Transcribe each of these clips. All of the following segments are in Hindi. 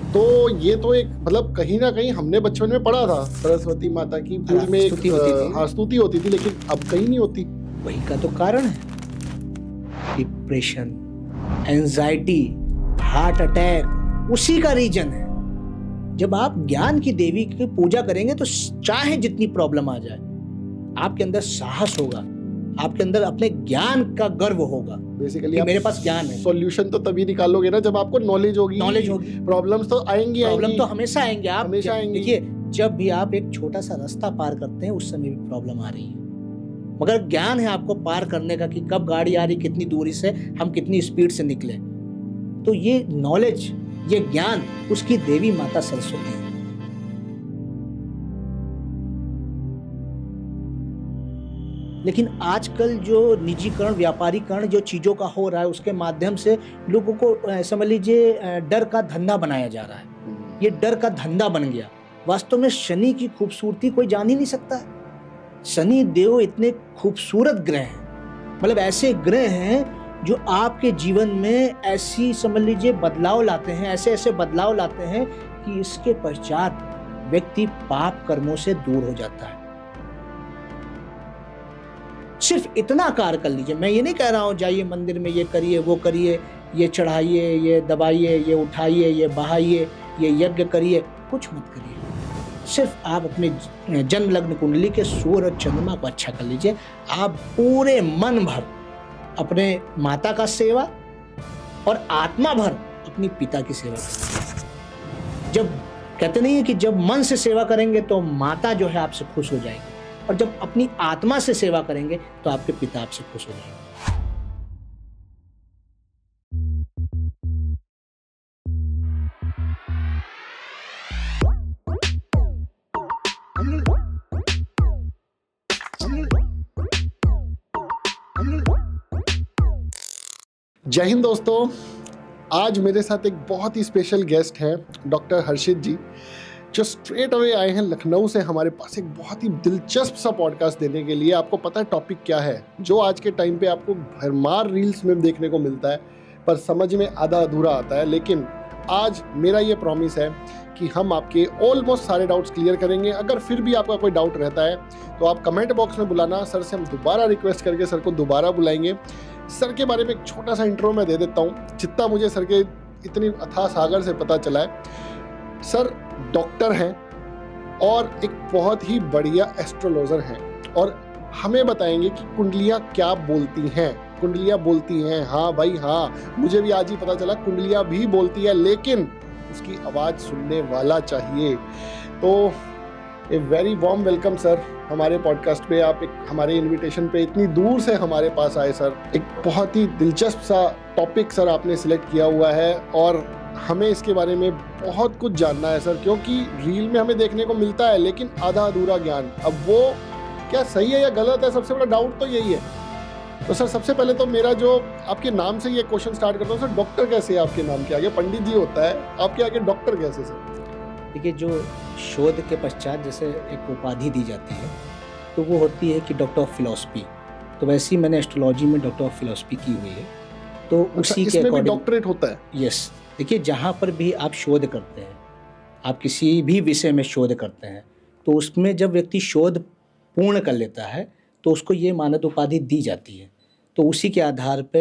तो ये तो एक मतलब कहीं ना कहीं हमने बचपन में पढ़ा था सरस्वती माता की पूरी में एक स्तुति होती थी। हाँ स्तुति होती थी, लेकिन अब कहीं नहीं होती। वही का तो कारण है, डिप्रेशन, एंजाइटी, हार्ट अटैक, उसी का रीजन है। जब आप ज्ञान की देवी की पूजा करेंगे तो चाहे जितनी प्रॉब्लम आ जाए, आपके अंदर साहस होगा, आपके अंदर अपने ज्ञान का गर्व होगा बेसिकली मेरे पास ज्ञान है। सॉल्यूशन तो तभी निकालोगे ना जब आपको नॉलेज होगी। प्रॉब्लम्स तो आएंगी, प्रॉब्लम तो हमेशा आएंगे। आप हमेशा आएंगी। देखिए, जब भी आप एक छोटा सा रास्ता पार करते हैं उस समय भी प्रॉब्लम आ रही है, मगर ज्ञान है आपको पार करने का कि कब गाड़ी आ रही, कितनी दूरी से, हम कितनी स्पीड से निकले। तो ये नॉलेज, ये ज्ञान उसकी देवी माता सरस्वती है। लेकिन आजकल जो निजीकरण, व्यापारीकरण जो चीज़ों का हो रहा है, उसके माध्यम से लोगों को समझ लीजिए डर का धंधा बनाया जा रहा है। ये डर का धंधा बन गया। वास्तव में शनि की खूबसूरती कोई जान ही नहीं सकता है। शनि देव इतने खूबसूरत ग्रह हैं, मतलब ऐसे ग्रह हैं जो आपके जीवन में ऐसी समझ लीजिए बदलाव लाते हैं, ऐसे ऐसे बदलाव लाते हैं कि इसके पश्चात व्यक्ति पाप कर्मों से दूर हो जाता है। सिर्फ इतना कार्य कर लीजिए। मैं ये नहीं कह रहा हूं जाइए मंदिर में ये करिए, वो करिए, ये चढ़ाइए, ये दबाइए, ये उठाइए, ये बहाइए, ये यज्ञ करिए, कुछ मत करिए। सिर्फ आप अपने जन्म लग्न कुंडली के सूर्य और चंद्रमा को अच्छा कर लीजिए। आप पूरे मन भर अपने माता का सेवा और आत्मा भर अपनी पिता की सेवा करें। जब कहते नहीं है कि जब मन से सेवा करेंगे तो माता जो है आपसे खुश हो जाएगी, और जब अपनी आत्मा से सेवा करेंगे तो आपके पिता आपसे खुश हो जाएंगे। जय हिंद दोस्तों, आज मेरे साथ एक बहुत ही स्पेशल गेस्ट है डॉक्टर हर्षित जी, जो स्ट्रेट अवे आए हैं लखनऊ से हमारे पास एक बहुत ही दिलचस्प सा पॉडकास्ट देने के लिए। आपको पता है टॉपिक क्या है, जो आज के टाइम पे आपको भरमार रील्स में देखने को मिलता है पर समझ में आधा अधूरा आता है। लेकिन आज मेरा ये प्रॉमिस है कि हम आपके ऑलमोस्ट सारे डाउट्स क्लियर करेंगे। अगर फिर भी आपका कोई डाउट रहता है तो आप कमेंट बॉक्स में बुलाना, सर से हम दोबारा रिक्वेस्ट करके सर को दोबारा बुलाएंगे। सर के बारे में एक छोटा सा इंट्रो मैं दे देता हूँ, जितना मुझे सर के इतनी अथाह सागर से पता चला है। सर डॉक्टर हैं और एक बहुत ही बढ़िया एस्ट्रोलॉजर हैं, और हमें बताएंगे कि कुंडलियाँ क्या बोलती हैं। कुंडलियाँ बोलती हैं, हाँ भाई हाँ, मुझे भी आज ही पता चला कुंडलियाँ भी बोलती है, लेकिन उसकी आवाज़ सुनने वाला चाहिए। तो a very warm welcome sir हमारे पॉडकास्ट पे। आप एक हमारे इनविटेशन पे इतनी दूर से हमारे पास आए सर। एक बहुत ही दिलचस्प सा टॉपिक सर आपने सिलेक्ट किया हुआ है, और हमें इसके बारे में बहुत कुछ जानना है सर, क्योंकि रील में हमें देखने को मिलता है लेकिन आधा अधूरा ज्ञान। अब वो क्या सही है या गलत है, सबसे बड़ा डाउट तो यही है। तो सर सबसे पहले तो मेरा जो आपके नाम से ये क्वेश्चन स्टार्ट करता हूँ सर, डॉक्टर कैसे है आपके नाम के आगे? पंडित जी होता है, आपके आगे डॉक्टर कैसे सर? देखिए, जो शोध के पश्चात जैसे एक उपाधि दी जाती है तो वो होती है कि डॉक्टर ऑफ फिलॉसफी। तो वैसे ही मैंने एस्ट्रोलॉजी में डॉक्टर ऑफ फिलॉसफी की हुई है, तो उसी के अकॉर्डिंग डॉक्टरेट होता है। यस, देखिए जहाँ पर भी आप शोध करते हैं, आप किसी भी विषय में शोध करते हैं, तो उसमें जब व्यक्ति शोध पूर्ण कर लेता है तो उसको ये मानद उपाधि दी जाती है। तो उसी के आधार पे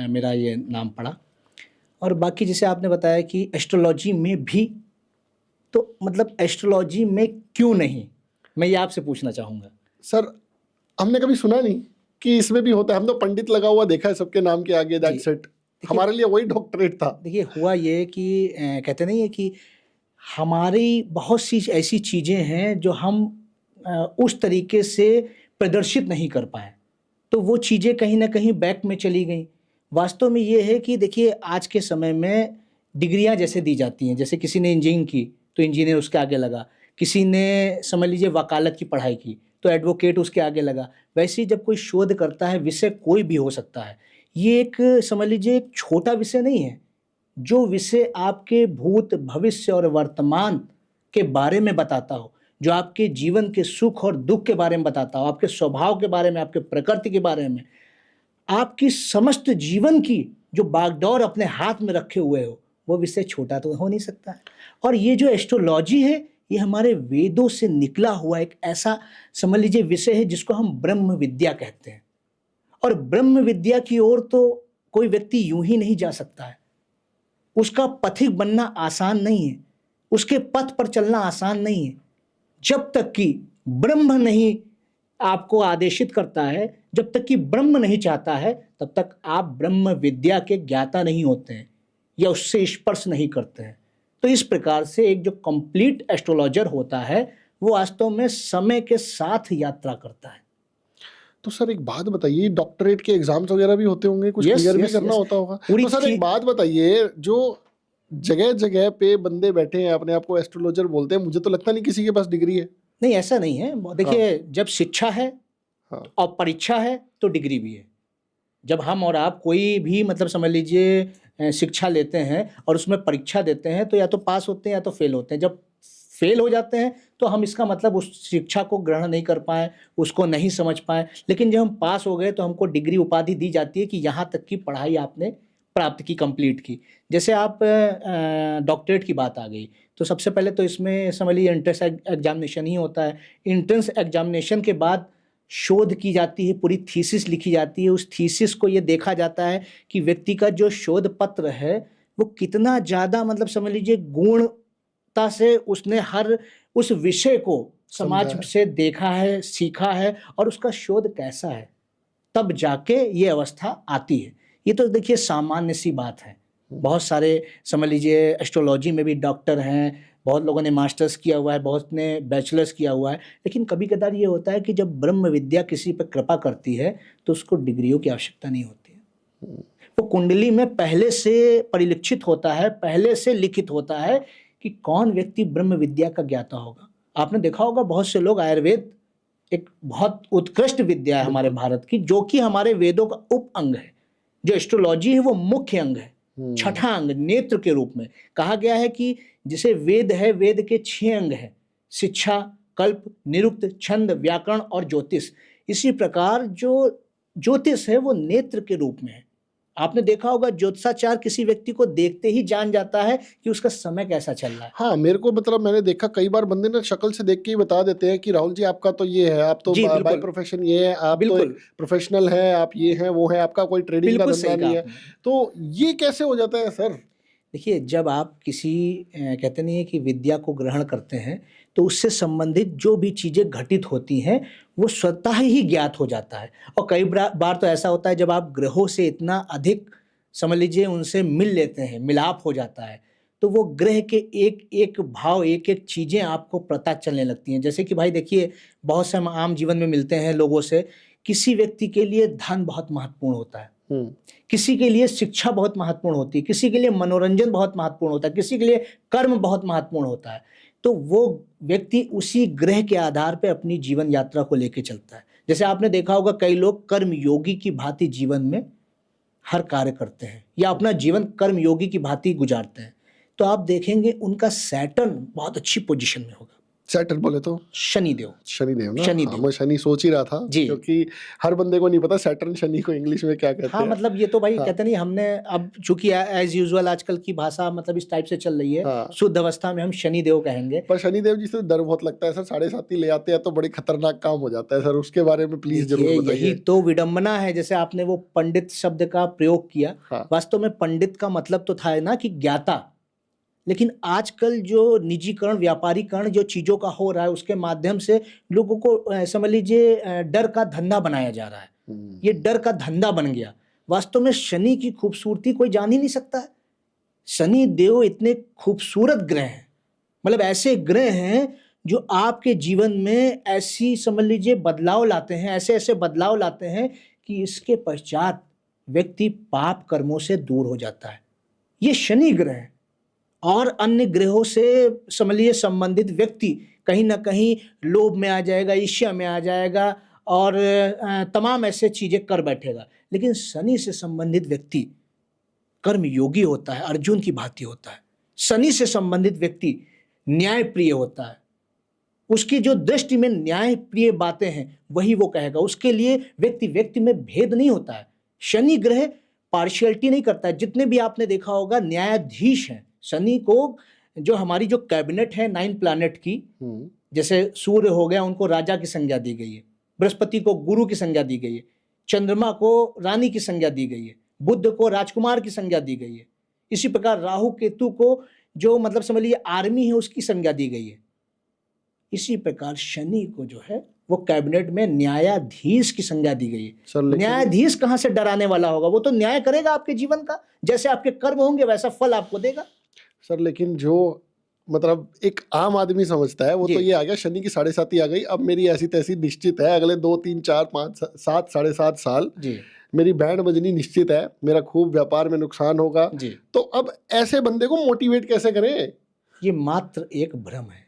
मेरा ये नाम पड़ा। और बाकी जैसे आपने बताया कि एस्ट्रोलॉजी में भी, तो मतलब एस्ट्रोलॉजी में क्यों नहीं, मैं ये आपसे पूछना चाहूँगा। सर हमने कभी सुना नहीं कि इसमें भी होता है। हम तो पंडित लगा हुआ देखा है सबके नाम के आगे, दैट्स इट। हमारे लिए वही डॉक्टरेट था। देखिए, हुआ ये कि कहते नहीं है कि हमारी बहुत सी ऐसी चीज़ें हैं जो हम उस तरीके से प्रदर्शित नहीं कर पाए, तो वो चीज़ें कहीं ना कहीं बैक में चली गई। वास्तव में ये है कि देखिए, आज के समय में डिग्रियां जैसे दी जाती हैं, जैसे किसी ने इंजीनियरिंग की तो इंजीनियर उसके आगे लगा, किसी ने समझ लीजिए वकालत की पढ़ाई की तो एडवोकेट उसके आगे लगा। वैसे ही जब कोई शोध करता है, विषय कोई भी हो सकता है, ये एक समझ लीजिए एक छोटा विषय नहीं है। जो विषय आपके भूत, भविष्य और वर्तमान के बारे में बताता हो, जो आपके जीवन के सुख और दुख के बारे में बताता हो, आपके स्वभाव के बारे में, आपके प्रकृति के बारे में, आपकी समस्त जीवन की जो बागडोर अपने हाथ में रखे हुए हो, वो विषय छोटा तो हो नहीं सकता है। और ये जो एस्ट्रोलॉजी है, ये हमारे वेदों से निकला हुआ एक ऐसा समझ लीजिए विषय है जिसको हम ब्रह्म विद्या कहते हैं। और ब्रह्म विद्या की ओर तो कोई व्यक्ति यूं ही नहीं जा सकता है। उसका पथिक बनना आसान नहीं है, उसके पथ पर चलना आसान नहीं है। जब तक कि ब्रह्म नहीं आपको आदेशित करता है, जब तक कि ब्रह्म नहीं चाहता है, तब तक आप ब्रह्म विद्या के ज्ञाता नहीं होते हैं या उससे स्पर्श नहीं करते हैं। तो इस प्रकार से एक जो कंप्लीट एस्ट्रोलॉजर होता है वो वास्तव में समय के साथ यात्रा करता है। तो सर एक बात बताइए, डॉक्टरेट के एग्जाम्स वगैरह भी होते होंगे, कुछ Yes, क्लियर भी yes, करना yes. होता होगा। पूरी तो सर एक बात बताइए, जो जगह जगह पे बंदे बैठे हैं अपने आप को एस्ट्रोलॉजर बोलते हैं, मुझे तो लगता नहीं किसी के पास डिग्री है। नहीं, ऐसा नहीं है। देखिए, जब शिक्षा है हाँ। और परीक्षा है तो डिग्री भी है। जब हम और आप कोई भी मतलब समझ लीजिए शिक्षा लेते हैं और उसमें परीक्षा देते हैं तो या तो पास होते हैं या तो फेल होते हैं। जब फेल हो जाते हैं तो हम इसका मतलब उस शिक्षा को ग्रहण नहीं कर पाए, उसको नहीं समझ पाए। लेकिन जब हम पास हो गए तो हमको डिग्री उपाधि दी जाती है कि यहाँ तक की पढ़ाई आपने प्राप्त की, कंप्लीट की। जैसे आप डॉक्टरेट की बात आ गई तो सबसे पहले तो इसमें समझ लीजिए एंट्रेंस एग्जामिनेशन ही होता है। एंट्रेंस एग्जामिनेशन के बाद शोध की जाती है, पूरी थीसिस लिखी जाती है। उस थीसिस को ये देखा जाता है कि व्यक्ति का जो शोध पत्र है वो कितना ज़्यादा मतलब समझ लीजिए गुणता से उसने हर उस विषय को समाज से देखा है, सीखा है और उसका शोध कैसा है, तब जाके ये अवस्था आती है। ये तो देखिए सामान्य सी बात है। बहुत सारे समझ लीजिए एस्ट्रोलॉजी में भी डॉक्टर हैं, बहुत लोगों ने मास्टर्स किया हुआ है, बहुत ने बैचलर्स किया हुआ है। लेकिन कभी कदार ये होता है कि जब ब्रह्म विद्या किसी पर कृपा करती है तो उसको डिग्रियों की आवश्यकता नहीं होती है। वो कुंडली में पहले से परिलक्षित होता है, पहले से लिखित होता है कि कौन व्यक्ति ब्रह्म विद्या का ज्ञाता होगा। आपने देखा होगा बहुत से लोग, आयुर्वेद एक बहुत उत्कृष्ट विद्या है हमारे भारत की, जो कि हमारे वेदों का उप अंग है। जो एस्ट्रोलॉजी है वो मुख्य अंग है, छठा अंग, नेत्र के रूप में कहा गया है कि जिसे वेद है, वेद के 6 अंग हैं: शिक्षा, कल्प, निरुक्त, छंद, व्याकरण और ज्योतिष। इसी प्रकार जो ज्योतिष है वो नेत्र के रूप में है। आपने देखा होगा ज्योतिषाचार किसी व्यक्ति को देखते ही जान जाता है कि उसका समय कैसा चल रहा है। हाँ, मेरे को मतलब मैंने देखा कई बार बंदे ना शक्ल से देख के ही बता देते हैं कि राहुल जी आपका तो ये है, आप तो बाय प्रोफेशन ये है, आप तो एक प्रोफेशनल है, आप ये हैं वो है, आपका कोई ट्रेडिंग का धंधा नहीं है। तो ये कैसे हो जाता है सर? देखिए, जब आप किसी कहते नहीं है कि विद्या को ग्रहण करते हैं तो उससे संबंधित जो भी चीज़ें घटित होती हैं वो स्वतः ही ज्ञात हो जाता है। और कई बार तो ऐसा होता है जब आप ग्रहों से इतना अधिक समझ लीजिए उनसे मिल लेते हैं, मिलाप हो जाता है, तो वो ग्रह के एक एक भाव, एक एक चीज़ें आपको पता चलने लगती हैं। जैसे कि भाई देखिए, बहुत से हम आम जीवन में मिलते हैं लोगों से। किसी व्यक्ति के लिए धन बहुत महत्वपूर्ण होता है, किसी के लिए शिक्षा बहुत महत्वपूर्ण होती है, किसी के लिए मनोरंजन बहुत महत्वपूर्ण होता है, किसी के लिए कर्म बहुत महत्वपूर्ण होता है। तो वो व्यक्ति उसी ग्रह के आधार पर अपनी जीवन यात्रा को लेकर चलता है। जैसे आपने देखा होगा कई लोग कर्म योगी की भांति जीवन में हर कार्य करते हैं या अपना जीवन कर्म योगी की भांति गुजारते हैं, तो आप देखेंगे उनका सैटर्न बहुत अच्छी पोजीशन में होगा। सैटर्न बोले तो शनिदेव ना, शनिदेव। मैं शनि सोच ही रहा था जी, क्योंकि हर बंदे को नहीं पता सैटर्न शनि को इंग्लिश में क्या कहते हैं। हाँ, मतलब ये तो भाई कहते नहीं, हमने अब चूंकि एज यूजुअल आजकल की भाषा मतलब इस टाइप से चल रही है, शुद्ध अवस्था में हम शनिदेव कहेंगे। पर शनिदेव जी से डर बहुत लगता है सर, 7.5 ले आते हैं तो बड़ी खतरनाक काम हो जाता है सर, उसके बारे में प्लीज जरूर बताइए। यही तो विडंबना है। जैसे आपने वो पंडित शब्द का प्रयोग किया, वास्तव में पंडित का मतलब तो था ना कि ज्ञाता, लेकिन आजकल जो निजीकरण, व्यापारीकरण जो चीज़ों का हो रहा है उसके माध्यम से लोगों को समझ लीजिए डर का धंधा बनाया जा रहा है। ये डर का धंधा बन गया। वास्तव में शनि की खूबसूरती कोई जान ही नहीं सकता है। शनि देव इतने खूबसूरत ग्रह हैं, मतलब ऐसे ग्रह हैं जो आपके जीवन में ऐसी समझ लीजिए बदलाव लाते हैं, ऐसे ऐसे बदलाव लाते हैं कि इसके पश्चात व्यक्ति पाप कर्मों से दूर हो जाता है। ये शनि ग्रह है। और अन्य ग्रहों से समझ लीजिए संबंधित व्यक्ति कहीं ना कहीं लोभ में आ जाएगा, ईर्ष्या में आ जाएगा और तमाम ऐसे चीज़ें कर बैठेगा। लेकिन शनि से संबंधित व्यक्ति कर्म योगी होता है, अर्जुन की भांति होता है। शनि से संबंधित व्यक्ति न्याय प्रिय होता है। उसकी जो दृष्टि में न्याय प्रिय बातें हैं वही वो कहेगा। उसके लिए व्यक्ति व्यक्ति में भेद नहीं होता है। शनि ग्रह पार्शियलिटी नहीं करता है। जितने भी आपने देखा होगा न्यायाधीश हैं, शनि को जो हमारी जो कैबिनेट है 9 प्लैनेट की, जैसे सूर्य हो गया उनको राजा की संज्ञा दी गई है, बृहस्पति को गुरु की संज्ञा दी गई है, चंद्रमा को रानी की संज्ञा दी गई है, बुध को राजकुमार की संज्ञा दी गई है, इसी प्रकार राहु केतु को जो मतलब समझ लीजिए आर्मी है उसकी संज्ञा दी गई है। इसी प्रकार शनि को जो है वो कैबिनेट में न्यायाधीश की संज्ञा दी गई है। न्यायाधीश कहां से डराने वाला होगा? वो तो न्याय करेगा आपके जीवन का, जैसे आपके कर्म होंगे वैसा फल आपको देगा। सर लेकिन जो मतलब एक आम आदमी समझता है वो तो ये आ गया, शनि की 7.5 आ गई, अब मेरी ऐसी तैसी निश्चित है, अगले 2 3 4 5 7 7.5 साल मेरी बैंड बजनी निश्चित है, मेरा खूब व्यापार में नुकसान होगा। तो अब ऐसे बंदे को मोटिवेट कैसे करें? ये मात्र एक भ्रम है।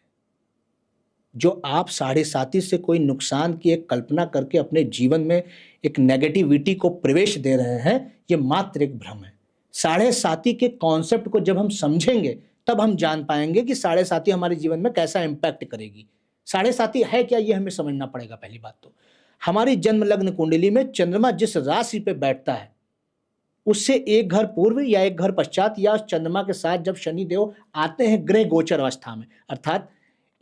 जो आप 7.5 से कोई नुकसान की एक कल्पना करके अपने जीवन में एक नेगेटिविटी को प्रवेश दे रहे हैं, ये मात्र एक भ्रम है। 7.5 के कॉन्सेप्ट को जब हम समझेंगे तब हम जान पाएंगे कि 7.5 हमारे जीवन में कैसा इम्पैक्ट करेगी। 7.5 है क्या, ये हमें समझना पड़ेगा। पहली बात तो हमारी जन्म लग्न कुंडली में चंद्रमा जिस राशि पे बैठता है उससे एक घर पूर्व या एक घर पश्चात या चंद्रमा के साथ जब शनि देव आते हैं ग्रह गोचर अवस्था में, अर्थात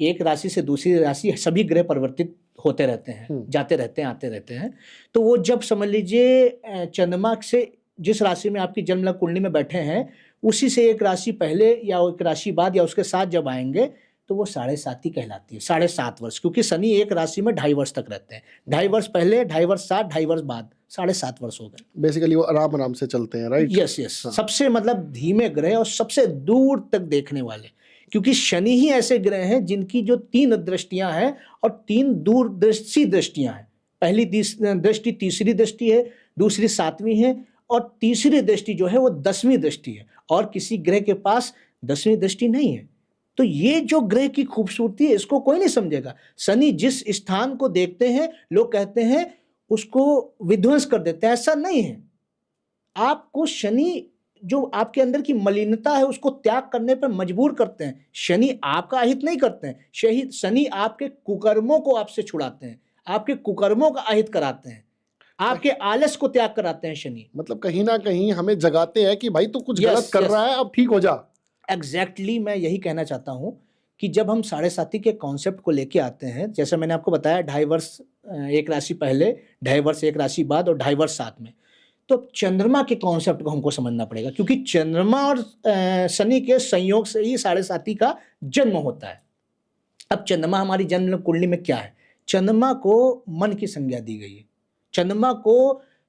एक राशि से दूसरी राशि सभी ग्रह परिवर्तित होते रहते हैं, जाते रहते हैं, आते रहते हैं। तो वो जब समझ लीजिए चंद्रमा से जिस राशि में आपकी जन्म लग्न कुंडली में बैठे हैं उसी से एक राशि पहले या एक राशि बाद या उसके साथ जब आएंगे तो वो 7.5 कहलाती है। 7.5 वर्ष, क्योंकि शनि एक राशि में 2.5 वर्ष तक रहते हैं। 2.5 वर्ष पहले, 2.5 वर्ष साथ, 2.5 वर्ष बाद, 7.5 वर्ष हो गए। बेसिकली वो आराम आराम से चलते हैं, राइट? Yes yes. सबसे मतलब धीमे ग्रह और सबसे दूर तक देखने वाले, क्योंकि शनि ही ऐसे ग्रह हैं जिनकी जो 3 दृष्टियां हैं और 3 दूरदर्शी दृष्टियां हैं। पहली दृष्टि तीसरी दृष्टि है, दूसरी 7वीं है और तीसरी दृष्टि जो है वो 10वीं दृष्टि है, और किसी ग्रह के पास 10वीं दृष्टि नहीं है। तो ये जो ग्रह की खूबसूरती है इसको कोई नहीं समझेगा। शनि जिस स्थान को देखते हैं लोग कहते हैं उसको विध्वंस कर देते हैं, ऐसा नहीं है। आपको शनि जो आपके अंदर की मलिनता है उसको त्याग करने पर मजबूर करते हैं। शनि आपका अहित नहीं करते हैं, शनि आपके कुकर्मों को आपसे छुड़ाते हैं, आपके कुकर्मों का अहित कराते हैं, आपके आलस को त्याग कराते हैं शनि। मतलब कहीं ना कहीं हमें जगाते हैं कि भाई तू कुछ गलत कर रहा है, अब ठीक हो जा। एग्जैक्टली मैं यही कहना चाहता हूं कि जब हम 7.5 के कॉन्सेप्ट को लेके आते हैं, जैसे मैंने आपको बताया 2.5 वर्ष एक राशि पहले, 2.5 वर्ष एक राशि बाद और 2.5 वर्ष साथ में, तो चंद्रमा के कॉन्सेप्ट को हमको समझना पड़ेगा, क्योंकि चंद्रमा और शनि के संयोग से ही 7.5 का जन्म होता है। अब चंद्रमा हमारी जन्म कुंडली में क्या है? चंद्रमा को मन की संज्ञा दी गई है, चंद्रमा को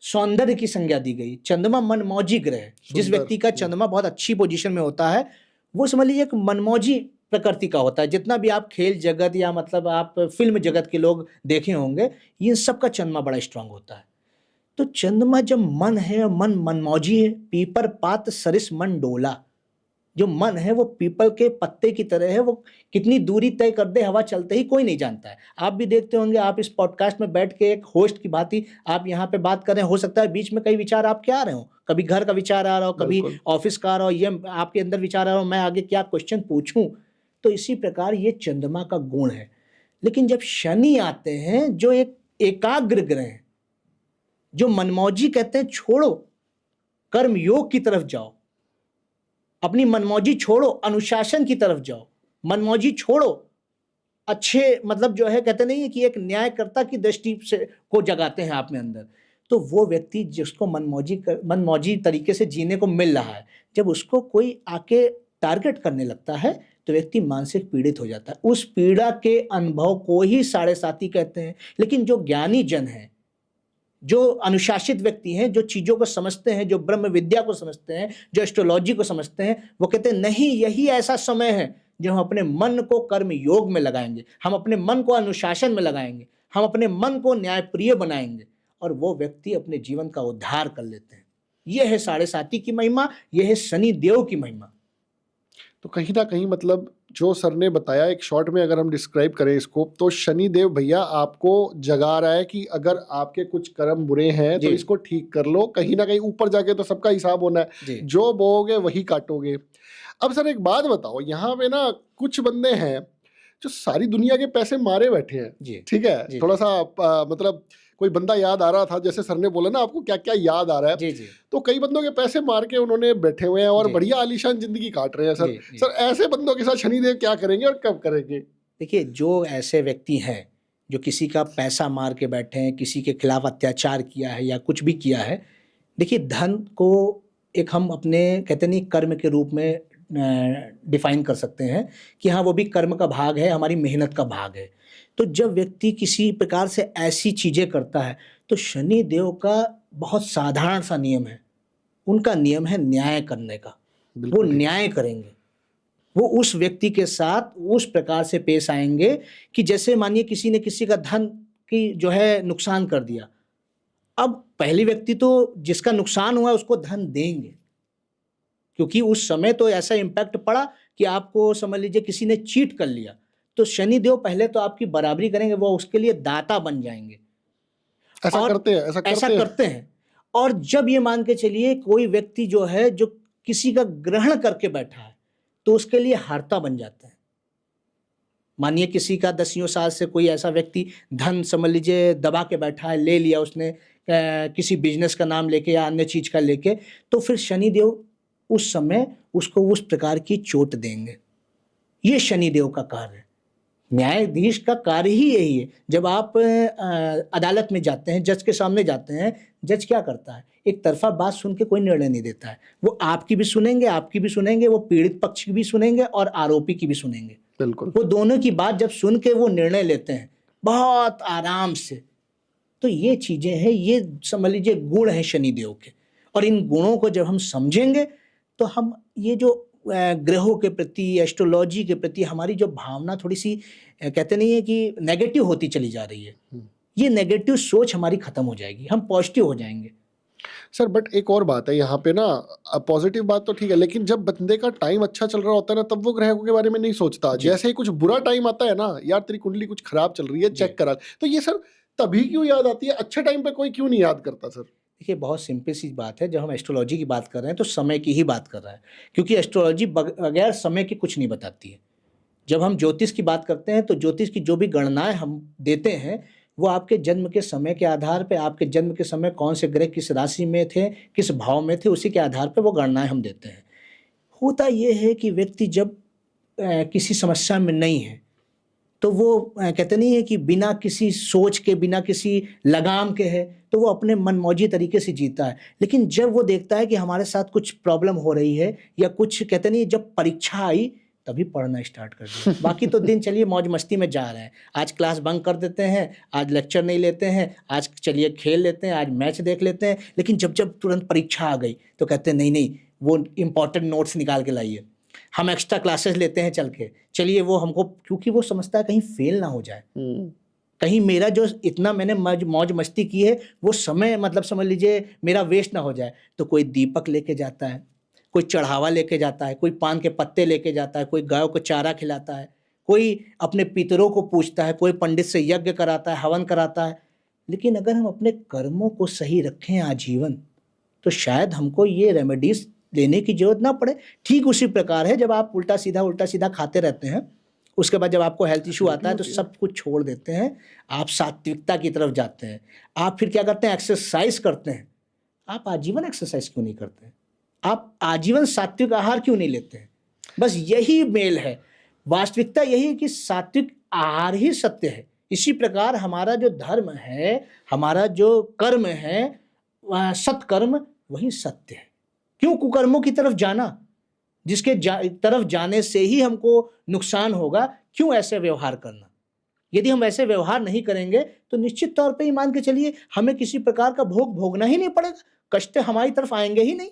सौंदर्य की संज्ञा दी गई। चंद्रमा मनमौजी ग्रह है। जिस व्यक्ति का चंद्रमा बहुत अच्छी पोजीशन में होता है वो समझ लीजिए एक मनमौजी प्रकृति का होता है। जितना भी आप खेल जगत या मतलब आप फिल्म जगत के लोग देखे होंगे, इन सब का चंद्रमा बड़ा स्ट्रांग होता है। तो चंद्रमा जब मन है, मन मनमौजी है, पीपर पात सरिस मन डोला। जो मन है वो पीपल के पत्ते की तरह है, वो कितनी दूरी तय कर दे हवा चलते ही कोई नहीं जानता है। आप भी देखते होंगे, आप इस पॉडकास्ट में बैठ के एक होस्ट की भांति आप यहाँ पे बात कर रहे हैं, हो सकता है बीच में कई विचार आपके आ रहे हो, कभी घर का विचार आ रहा हो, कभी ऑफिस का आ रहा हो, ये आपके अंदर विचार आ रहा हो मैं आगे क्या क्वेश्चन पूछूं। तो इसी प्रकार ये चंद्रमा का गुण है। लेकिन जब शनि आते हैं जो एक एकाग्र ग्रह है, जो मनमौजी कहते हैं छोड़ो, कर्म योग की तरफ जाओ, अपनी मनमौजी छोड़ो, अनुशासन की तरफ जाओ, मनमौजी छोड़ो, अच्छे मतलब जो है कहते नहीं है कि एक न्यायकर्ता की दृष्टि से को जगाते हैं आप में अंदर। तो वो व्यक्ति जिसको मनमौजी तरीके से जीने को मिल रहा है, जब उसको कोई आके टारगेट करने लगता है तो व्यक्ति मानसिक पीड़ित हो जाता है। उस पीड़ा के अनुभव को ही 7.5 कहते हैं। लेकिन जो ज्ञानी जन है, जो अनुशासित व्यक्ति हैं, जो चीज़ों को समझते हैं, जो ब्रह्म विद्या को समझते हैं, जो एस्ट्रोलॉजी को समझते हैं, वो कहते हैं नहीं, यही ऐसा समय है जब हम अपने मन को कर्म योग में लगाएंगे, हम अपने मन को अनुशासन में लगाएंगे, हम अपने मन को न्यायप्रिय बनाएंगे और वो व्यक्ति अपने जीवन का उद्धार कर लेते हैं। यह है 7.5 की महिमा, यह है शनि देव की महिमा। तो कहीं ना कहीं मतलब जो सर ने बताया, एक शॉर्ट में अगर हम डिस्क्राइब करें इसको, तो शनि देव भैया आपको जगा रहा है कि अगर आपके कुछ कर्म बुरे हैं तो इसको ठीक कर लो। कहीं ना कहीं ऊपर जाके तो सबका हिसाब होना है, जो बोओगे वही काटोगे। अब सर एक बात बताओ, यहाँ पे ना कुछ बंदे हैं जो सारी दुनिया के पैसे मारे बैठे हैं, ठीक है, थोड़ा सा मतलब कोई बंदा याद आ रहा था, जैसे सर ने बोला ना आपको क्या क्या याद आ रहा है, जी जी तो कई बंदों के पैसे मार के उन्होंने बैठे हुए हैं और जी। बढ़िया आलीशान जिंदगी काट रहे हैं सर। जी जी। सर ऐसे बंदों के साथ शनिदेव क्या करेंगे और कब करेंगे? देखिए, जो ऐसे व्यक्ति हैं जो किसी का पैसा मार के बैठे हैं, किसी के खिलाफ अत्याचार किया है या कुछ भी किया है, देखिए धन को एक हम अपने कहते नहीं कर्म के रूप में डिफाइन कर सकते हैं कि हाँ वो भी कर्म का भाग है, हमारी मेहनत का भाग है। तो जब व्यक्ति किसी प्रकार से ऐसी चीज़ें करता है तो शनि देव का बहुत साधारण सा नियम है, उनका नियम है न्याय करने का। वो बिल्कुल ठीक। न्याय करेंगे, वो उस व्यक्ति के साथ उस प्रकार से पेश आएंगे कि जैसे मानिए किसी ने किसी का धन की जो है नुकसान कर दिया, अब पहले व्यक्ति तो जिसका नुकसान हुआ उसको धन देंगे, क्योंकि उस समय तो ऐसा इम्पैक्ट पड़ा कि आपको समझ लीजिए किसी ने चीट कर लिया, तो शनिदेव पहले तो आपकी बराबरी करेंगे, वो उसके लिए दाता बन जाएंगे। ऐसा और करते हैं, ऐसा ऐसा करते हैं। करते हैं। और जब ये मान के चलिए कोई व्यक्ति जो है जो किसी का ग्रहण करके बैठा है तो उसके लिए हारता बन जाता है। मानिए किसी का दसियों साल से कोई ऐसा व्यक्ति धन समझ लीजिए दबा के बैठा है, ले लिया उसने किसी बिजनेस का नाम लेके या अन्य चीज का लेके, तो फिर शनिदेव उस समय उसको उस प्रकार की चोट देंगे। ये शनिदेव का कार्य है। न्यायाधीश का कार्य ही यही है। जब आप अदालत में जाते हैं, जज के सामने जाते हैं, जज क्या करता है? एक तरफा बात सुन के कोई निर्णय नहीं देता है। वो आपकी भी सुनेंगे, आपकी भी सुनेंगे, वो पीड़ित पक्ष की भी सुनेंगे और आरोपी की भी सुनेंगे। बिल्कुल। वो दोनों की बात जब सुन के वो निर्णय लेते हैं बहुत आराम से। तो ये चीजें हैं, ये समझ लीजिए गुण है शनिदेव के। और इन गुणों को जब हम समझेंगे तो हम ये जो ग्रहों के प्रति, एस्ट्रोलॉजी के प्रति हमारी जो भावना थोड़ी सी कहते नहीं है कि नेगेटिव होती चली जा रही है, ये नेगेटिव सोच हमारी खत्म हो जाएगी, हम पॉजिटिव हो जाएंगे। सर बट एक और बात है यहाँ पे ना, पॉजिटिव बात तो ठीक है, लेकिन जब बंदे का टाइम अच्छा चल रहा होता है ना, तब वो ग्रहों के बारे में नहीं सोचता। जैसे ही कुछ बुरा टाइम आता है ना, यार तेरी कुंडली कुछ खराब चल रही है, चेक करा, तो ये सर तभी क्यों याद आती है? अच्छे टाइम पे कोई क्यों नहीं याद करता सर? देखिए, बहुत सिंपल सी बात है। जब हम एस्ट्रोलॉजी की बात कर रहे हैं तो समय की ही बात कर रहे हैं, क्योंकि एस्ट्रोलॉजी बगैर समय के कुछ नहीं बताती है। जब हम ज्योतिष की बात करते हैं तो ज्योतिष की जो भी गणनाएं हम देते हैं वो आपके जन्म के समय के आधार पे, आपके जन्म के समय कौन से ग्रह किस राशि में थे, किस भाव में थे, उसी के आधार पे वो गणनाएं हम देते हैं। होता ये है कि व्यक्ति जब किसी समस्या में नहीं है तो वो कहते नहीं है कि बिना किसी सोच के, बिना किसी लगाम के है, तो वो अपने मनमौजी तरीके से जीता है। लेकिन जब वो देखता है कि हमारे साथ कुछ प्रॉब्लम हो रही है या कुछ कहते नहीं, जब परीक्षा आई तभी पढ़ना स्टार्ट कर दिया। बाकी तो दिन चलिए मौज मस्ती में जा रहे हैं, आज क्लास बंक कर देते हैं, आज लेक्चर नहीं लेते हैं, आज चलिए खेल लेते हैं, आज मैच देख लेते हैं। लेकिन जब जब तुरंत परीक्षा आ गई तो कहते हैं नहीं नहीं, वो इंपॉर्टेंट नोट्स निकाल के लाइए, हम एक्स्ट्रा क्लासेस लेते हैं चल के, चलिए वो हमको, क्योंकि वो समझता है कहीं फेल ना हो जाए, कहीं मेरा जो इतना मैंने मौज मस्ती की है वो समय मतलब समझ लीजिए मेरा वेस्ट ना हो जाए। तो कोई दीपक लेके जाता है, कोई चढ़ावा लेके जाता है, कोई पान के पत्ते लेके जाता है, कोई गायों को चारा खिलाता है, कोई अपने पितरों को पूछता है, कोई पंडित से यज्ञ कराता है, हवन कराता है। लेकिन अगर हम अपने कर्मों को सही रखें आजीवन तो शायद हमको ये रेमेडीज लेने की जरूरत ना पड़े। ठीक उसी प्रकार है, जब आप उल्टा सीधा खाते रहते हैं, उसके बाद जब आपको हेल्थ इशू आता है तो सब कुछ छोड़ देते हैं, आप सात्विकता की तरफ जाते हैं, आप फिर क्या करते हैं, एक्सरसाइज करते हैं। आप आजीवन एक्सरसाइज क्यों नहीं करते हैं? आप आजीवन सात्विक आहार क्यों नहीं लेते हैं? बस यही मेल है। वास्तविकता यही है कि सात्विक आहार ही सत्य है। इसी प्रकार हमारा जो धर्म है, हमारा जो कर्म है, वह सत्कर्म वही सत्य है। क्यों कुकर्मों की तरफ जाना, जिसके तरफ जाने से ही हमको नुकसान होगा? क्यों ऐसे व्यवहार करना? यदि हम ऐसे व्यवहार नहीं करेंगे तो निश्चित तौर पे ही मान के चलिए हमें किसी प्रकार का भोग भोगना ही नहीं पड़ेगा, कष्ट हमारी तरफ आएंगे ही नहीं।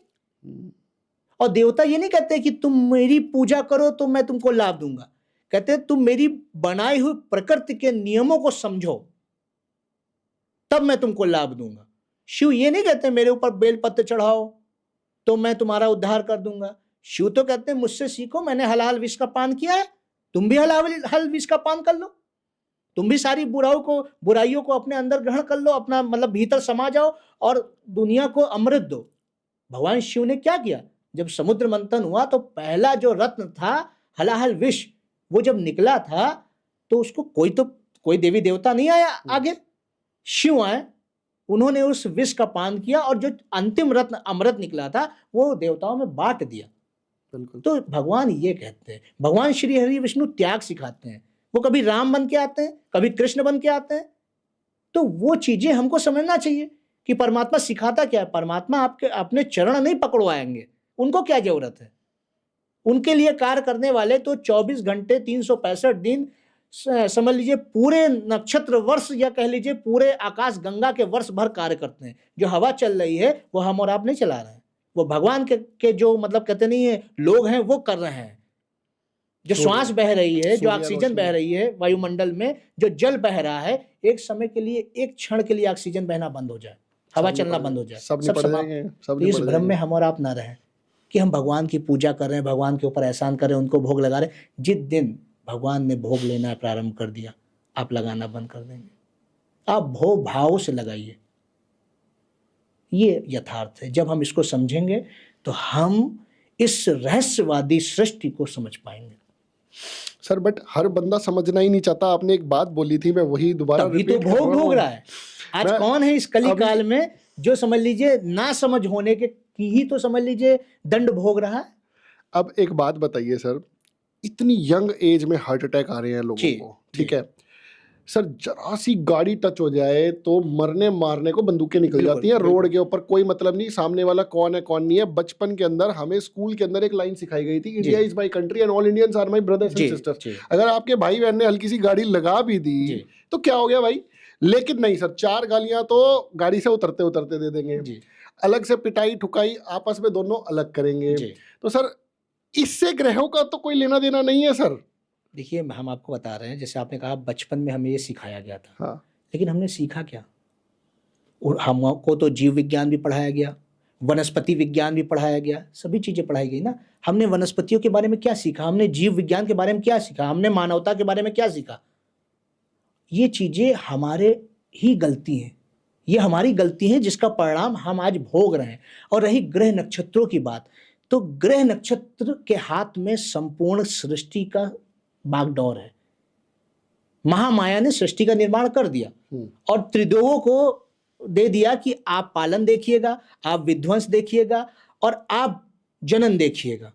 और देवता ये नहीं कहते कि तुम मेरी पूजा करो तो मैं तुमको लाभ दूंगा, कहते हैं तुम मेरी बनाई हुई प्रकृति के नियमों को समझो तब मैं तुमको लाभ दूंगा। शिव ये नहीं कहते मेरे ऊपर बेलपत्र चढ़ाओ तो मैं तुम्हारा उद्धार कर दूंगा। शिव तो कहते हैं मुझसे सीखो, मैंने हलाल विष का पान किया है, तुम भी हलाल विष का पान कर लो, तुम भी सारी बुराइयों को अपने अंदर ग्रहण कर लो, अपना मतलब भीतर समा जाओ और दुनिया को अमृत दो। भगवान शिव ने क्या किया? जब समुद्र मंथन हुआ तो पहला जो रत्न था हलाहल विष, वो जब निकला था तो उसको कोई देवी देवता नहीं आया आगे, शिव आए उन्होंने उस विष का पान किया और जो अंतिम रत्न अमृत निकला था वो देवताओं में बांट दिया। बिल्कुल। तो भगवान ये कहते हैं, भगवान श्री हरि विष्णु त्याग सिखाते हैं। वो कभी राम बन के आते हैं, कभी कृष्ण बन के आते हैं। तो वो चीजें हमको समझना चाहिए कि परमात्मा सिखाता क्या है। परमात्मा आपके अपने चरण नहीं पकड़वाएंगे, उनको क्या जरूरत है। उनके लिए कार्य करने वाले तो 24 घंटे 365 दिन समझ लीजिए पूरे नक्षत्र वर्ष या कह लीजिए पूरे आकाश गंगा के वर्ष भर कार्य करते हैं। जो हवा चल रही है वो हम और आप नहीं चला रहे हैं, वो भगवान के जो मतलब कहते नहीं है लोग हैं वो कर रहे हैं। जो श्वास बह रही है, जो ऑक्सीजन बह रही है वायुमंडल में, जो जल बह रहा है, एक समय के लिए एक क्षण के लिए ऑक्सीजन बहना बंद हो जाए, हवा चलना बंद हो जाए, सब समाप्त। तो इस भ्रम में हम और आप ना रहें कि हम भगवान की पूजा कर रहे हैं, भगवान के ऊपर एहसान कर रहे हैं, उनको भोग लगा रहे हैं। जिस दिन भगवान ने भोग लेना प्रारंभ कर दिया, आप लगाना बंद कर देंगे। आप भोग भाव से लगाइए, ये यथार्थ है। जब हम इसको समझेंगे तो हम इस रहस्यवादी सृष्टि को समझ पाएंगे। सर बट हर बंदा समझना ही नहीं चाहता। आपने एक बात बोली थी, मैं वही दोबारा तभी तो भोग रहा है। आज कौन है इस कली काल में जो समझ लीजिए ना समझ होने के की ही तो समझ लीजिए दंड भोग रहा है। अब एक बात बताइए सर, इतनी यंग एज में हार्ट अटैक आ रहे हैं लोगों को, ठीक है सर, जरा सी गाड़ी टच हो जाए तो मरने मारने को बंदूकें निकल जाती हैं रोड के ऊपर, कोई मतलब नहीं सामने वाला कौन है कौन नहीं है। बचपन के अंदर हमें स्कूल के अंदर एक लाइन सिखाई गई थी, India is my country and all Indians are my brothers and sisters. अगर आपके भाई बहन ने हल्की सी गाड़ी लगा भी दी तो क्या हो गया भाई। लेकिन नहीं सर, 4 गालियां तो गाड़ी से उतरते उतरते दे देंगे, अलग से पिटाई ठुकाई आपस में दोनों अलग करेंगे। तो सर इससे ग्रहों का तो कोई लेना देना नहीं है सर। देखिए हम आपको बता रहे हैं, जैसे आपने कहा बचपन में हमें ये सिखाया गया था, हाँ। लेकिन हमने सीखा क्या। और हमको तो जीव विज्ञान भी पढ़ाया गया, वनस्पति विज्ञान भी पढ़ाया गया, सभी चीज़ें पढ़ाई गई ना। हमने वनस्पतियों के बारे में क्या सीखा, हमने जीव विज्ञान के बारे में क्या सीखा, हमने मानवता के बारे में क्या सीखा। ये चीज़ें हमारे ही गलती हैं, ये हमारी गलती है जिसका परिणाम हम आज भोग रहे हैं। और रही ग्रह नक्षत्रों की बात, तो ग्रह नक्षत्र के हाथ में संपूर्ण सृष्टि का बागडोर है। महामाया ने सृष्टि का निर्माण कर दिया और त्रिदेवों को दे दिया कि आप पालन देखिएगा, आप विध्वंस देखिएगा और आप जनन देखिएगा।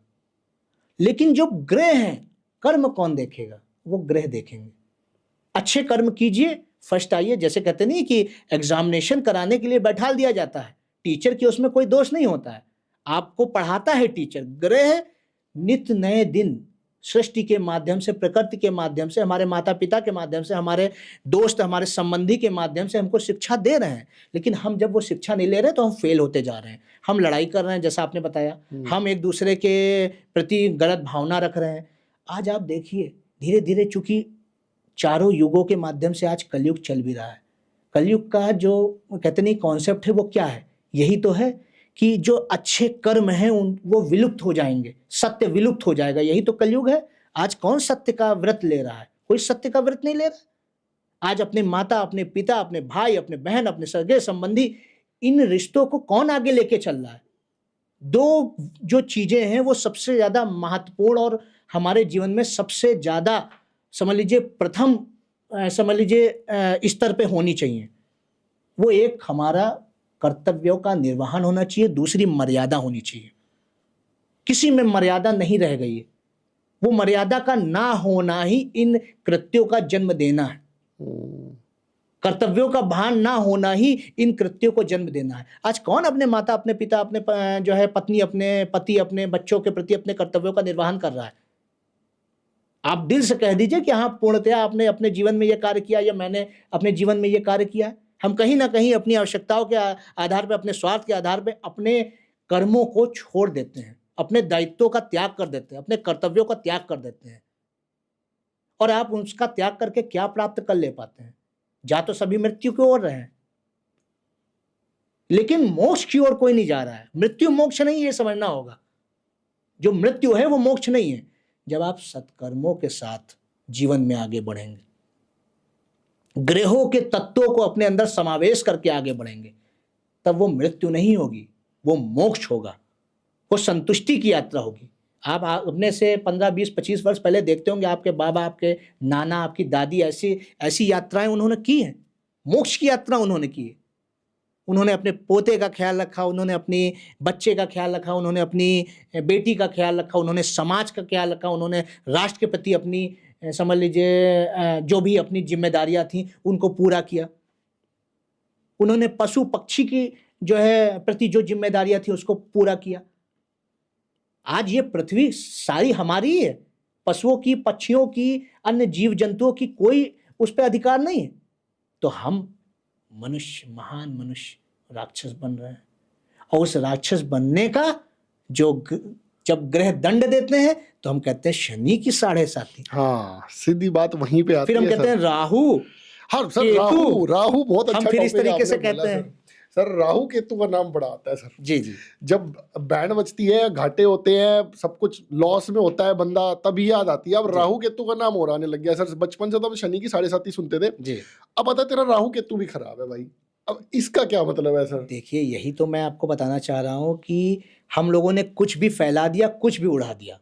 लेकिन जो ग्रह हैं, कर्म कौन देखेगा, वो ग्रह देखेंगे। अच्छे कर्म कीजिए, फर्स्ट आइए। जैसे कहते नहीं कि एग्जामिनेशन कराने के लिए बैठा दिया जाता है, टीचर की उसमें कोई दोष नहीं होता है, आपको पढ़ाता है टीचर। ग्रह नित्य नए दिन सृष्टि के माध्यम से, प्रकृति के माध्यम से, हमारे माता पिता के माध्यम से, हमारे दोस्त, हमारे संबंधी के माध्यम से हमको शिक्षा दे रहे हैं। लेकिन हम जब वो शिक्षा नहीं ले रहे तो हम फेल होते जा रहे हैं, हम लड़ाई कर रहे हैं, जैसा आपने बताया, हम एक दूसरे के प्रति गलत भावना रख रहे हैं। आज आप देखिए धीरे धीरे, चूंकि चारों युगों के माध्यम से आज कलयुग चल भी रहा है। कलयुग का जो कहते नहीं कॉन्सेप्ट है वो क्या है, यही तो है कि जो अच्छे कर्म हैं वो विलुप्त हो जाएंगे, सत्य विलुप्त हो जाएगा, यही तो कलयुग है। आज कौन सत्य का व्रत ले रहा है, कोई सत्य का व्रत नहीं ले रहा। आज अपने माता, अपने पिता, अपने भाई, अपने बहन, अपने सगे संबंधी, इन रिश्तों को कौन आगे लेके चल रहा है। दो जो चीजें हैं वो सबसे ज्यादा महत्वपूर्ण और हमारे जीवन में सबसे ज्यादा समझ लीजिए प्रथम समझ लीजिए स्तर पे होनी चाहिए। वो एक हमारा कर्तव्यों का निर्वहन होना चाहिए, दूसरी मर्यादा होनी चाहिए। किसी में मर्यादा नहीं रह गई है, वो मर्यादा का ना होना ही इन कृत्यों का जन्म देना है। कर्तव्यों का भान ना होना ही इन कृत्यों को जन्म देना है। आज कौन अपने माता, अपने पिता, अपने जो है पत्नी, अपने पति, अपने बच्चों के प्रति अपने कर्तव्यों का निर्वहन कर रहा है। आप दिल से कह दीजिए कि हाँ पूर्णतया आपने अपने जीवन में यह कार्य किया या मैंने अपने जीवन में यह कार्य किया। हम कहीं ना कहीं अपनी आवश्यकताओं के आधार पर, अपने स्वार्थ के आधार पर अपने कर्मों को छोड़ देते हैं, अपने दायित्वों का त्याग कर देते हैं, अपने कर्तव्यों का त्याग कर देते हैं। और आप उसका त्याग करके क्या प्राप्त कर ले पाते हैं? जा तो सभी मृत्यु की ओर रहे हैं, लेकिन मोक्ष की ओर कोई नहीं जा रहा है। मृत्यु मोक्ष नहीं, ये समझना होगा। जो मृत्यु है वो मोक्ष नहीं है। जब आप सत्कर्मों के साथ जीवन में आगे बढ़ेंगे, ग्रहों के तत्वों को अपने अंदर समावेश करके आगे बढ़ेंगे, तब वो मृत्यु नहीं होगी, वो मोक्ष होगा, वो संतुष्टि की यात्रा होगी। आप अपने से 15, 20, 25 वर्ष पहले देखते होंगे आपके बाबा, आपके नाना, आपकी दादी ऐसी यात्राएं उन्होंने की हैं, मोक्ष की यात्रा उन्होंने की है। उन्होंने अपने पोते का ख्याल रखा, उन्होंने अपनी बच्चे का ख्याल रखा, उन्होंने अपनी बेटी का ख्याल रखा, उन्होंने समाज का ख्याल रखा, उन्होंने राष्ट्र के प्रति अपनी समझ लीजिए जो भी अपनी जिम्मेदारियां थी उनको पूरा किया। उन्होंने पशु पक्षी की जो है प्रति जो जिम्मेदारियां थी उसको पूरा किया। आज ये पृथ्वी सारी हमारी ही है, पशुओं की, पक्षियों की, अन्य जीव जंतुओं की कोई उस पर अधिकार नहीं है। तो हम मनुष्य, महान मनुष्य राक्षस बन रहे हैं, और उस राक्षस बनने का जब ग्रह दंड देते हैं तो हम कहते हैं शनि की 7.5। हाँ, सीधी बात वहीं पे आती फिर है। हम कहते हैं राहु। हाँ सर, राहु बहुत अच्छा हम फिर इस टॉपिक तरीके से आपने कहते बोला हैं सर, राहु केतु का नाम बड़ा आता है सर। जी जी। जब बैंड बजती है, घाटे होते हैं, सब कुछ लॉस में होता है बंदा, तभी याद आती है। अब राहु केतु का नाम और आने लग गया सर। बचपन से तो हम शनि की 7.5 सुनते थे जी। अब पता तेरा राहु केतु भी खराब है भाई। अब इसका क्या मतलब है सर? देखिए, यही तो मैं आपको बताना चाह रहा हूं कि हम लोगों ने कुछ भी फैला दिया, कुछ भी उड़ा दिया।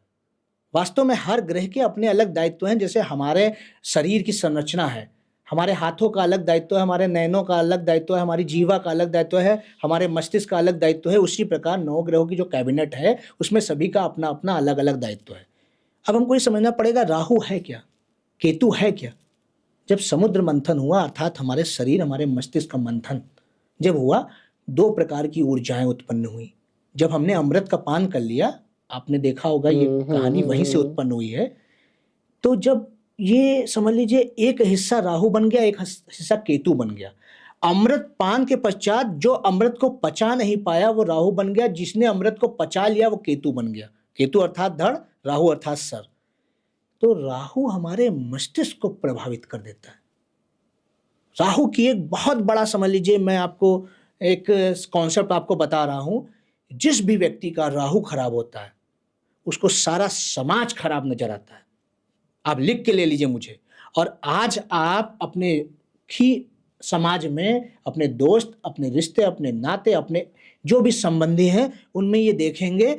वास्तव में हर ग्रह के अपने अलग दायित्व हैं। जैसे हमारे शरीर की संरचना है, हमारे हाथों का अलग दायित्व है, हमारे नयनों का अलग दायित्व है, हमारी जीवा का अलग दायित्व है, हमारे मस्तिष्क का अलग दायित्व है। उसी प्रकार 9 ग्रहों की जो कैबिनेट है उसमें सभी का अपना अपना अलग अलग दायित्व है। अब हमको ये समझना पड़ेगा राहु है क्या, केतु है क्या। जब समुद्र मंथन हुआ, अर्थात हमारे शरीर, हमारे मस्तिष्क का मंथन जब हुआ, 2 प्रकार की ऊर्जाएं उत्पन्न हुई। जब हमने अमृत का पान कर लिया, आपने देखा होगा ये कहानी वहीं से उत्पन्न हुई है। तो जब ये समझ लीजिए एक हिस्सा राहु बन गया, एक हिस्सा केतु बन गया। अमृत पान के पश्चात जो अमृत को पचा नहीं पाया वो राहु बन गया, जिसने अमृत को पचा लिया वो केतु बन गया। केतु अर्थात धड़, राहु अर्थात सर। तो राहु हमारे मस्तिष्क को प्रभावित कर देता है। राहु की एक बहुत बड़ा, समझ लीजिए, मैं आपको एक कॉन्सेप्ट आपको बता रहा हूं। जिस भी व्यक्ति का राहु खराब होता है उसको सारा समाज खराब नजर आता है। आप लिख के ले लीजिए मुझे। और आज आप अपने ही समाज में अपने दोस्त, अपने रिश्ते, अपने नाते, अपने जो भी संबंधी हैं उनमें ये देखेंगे,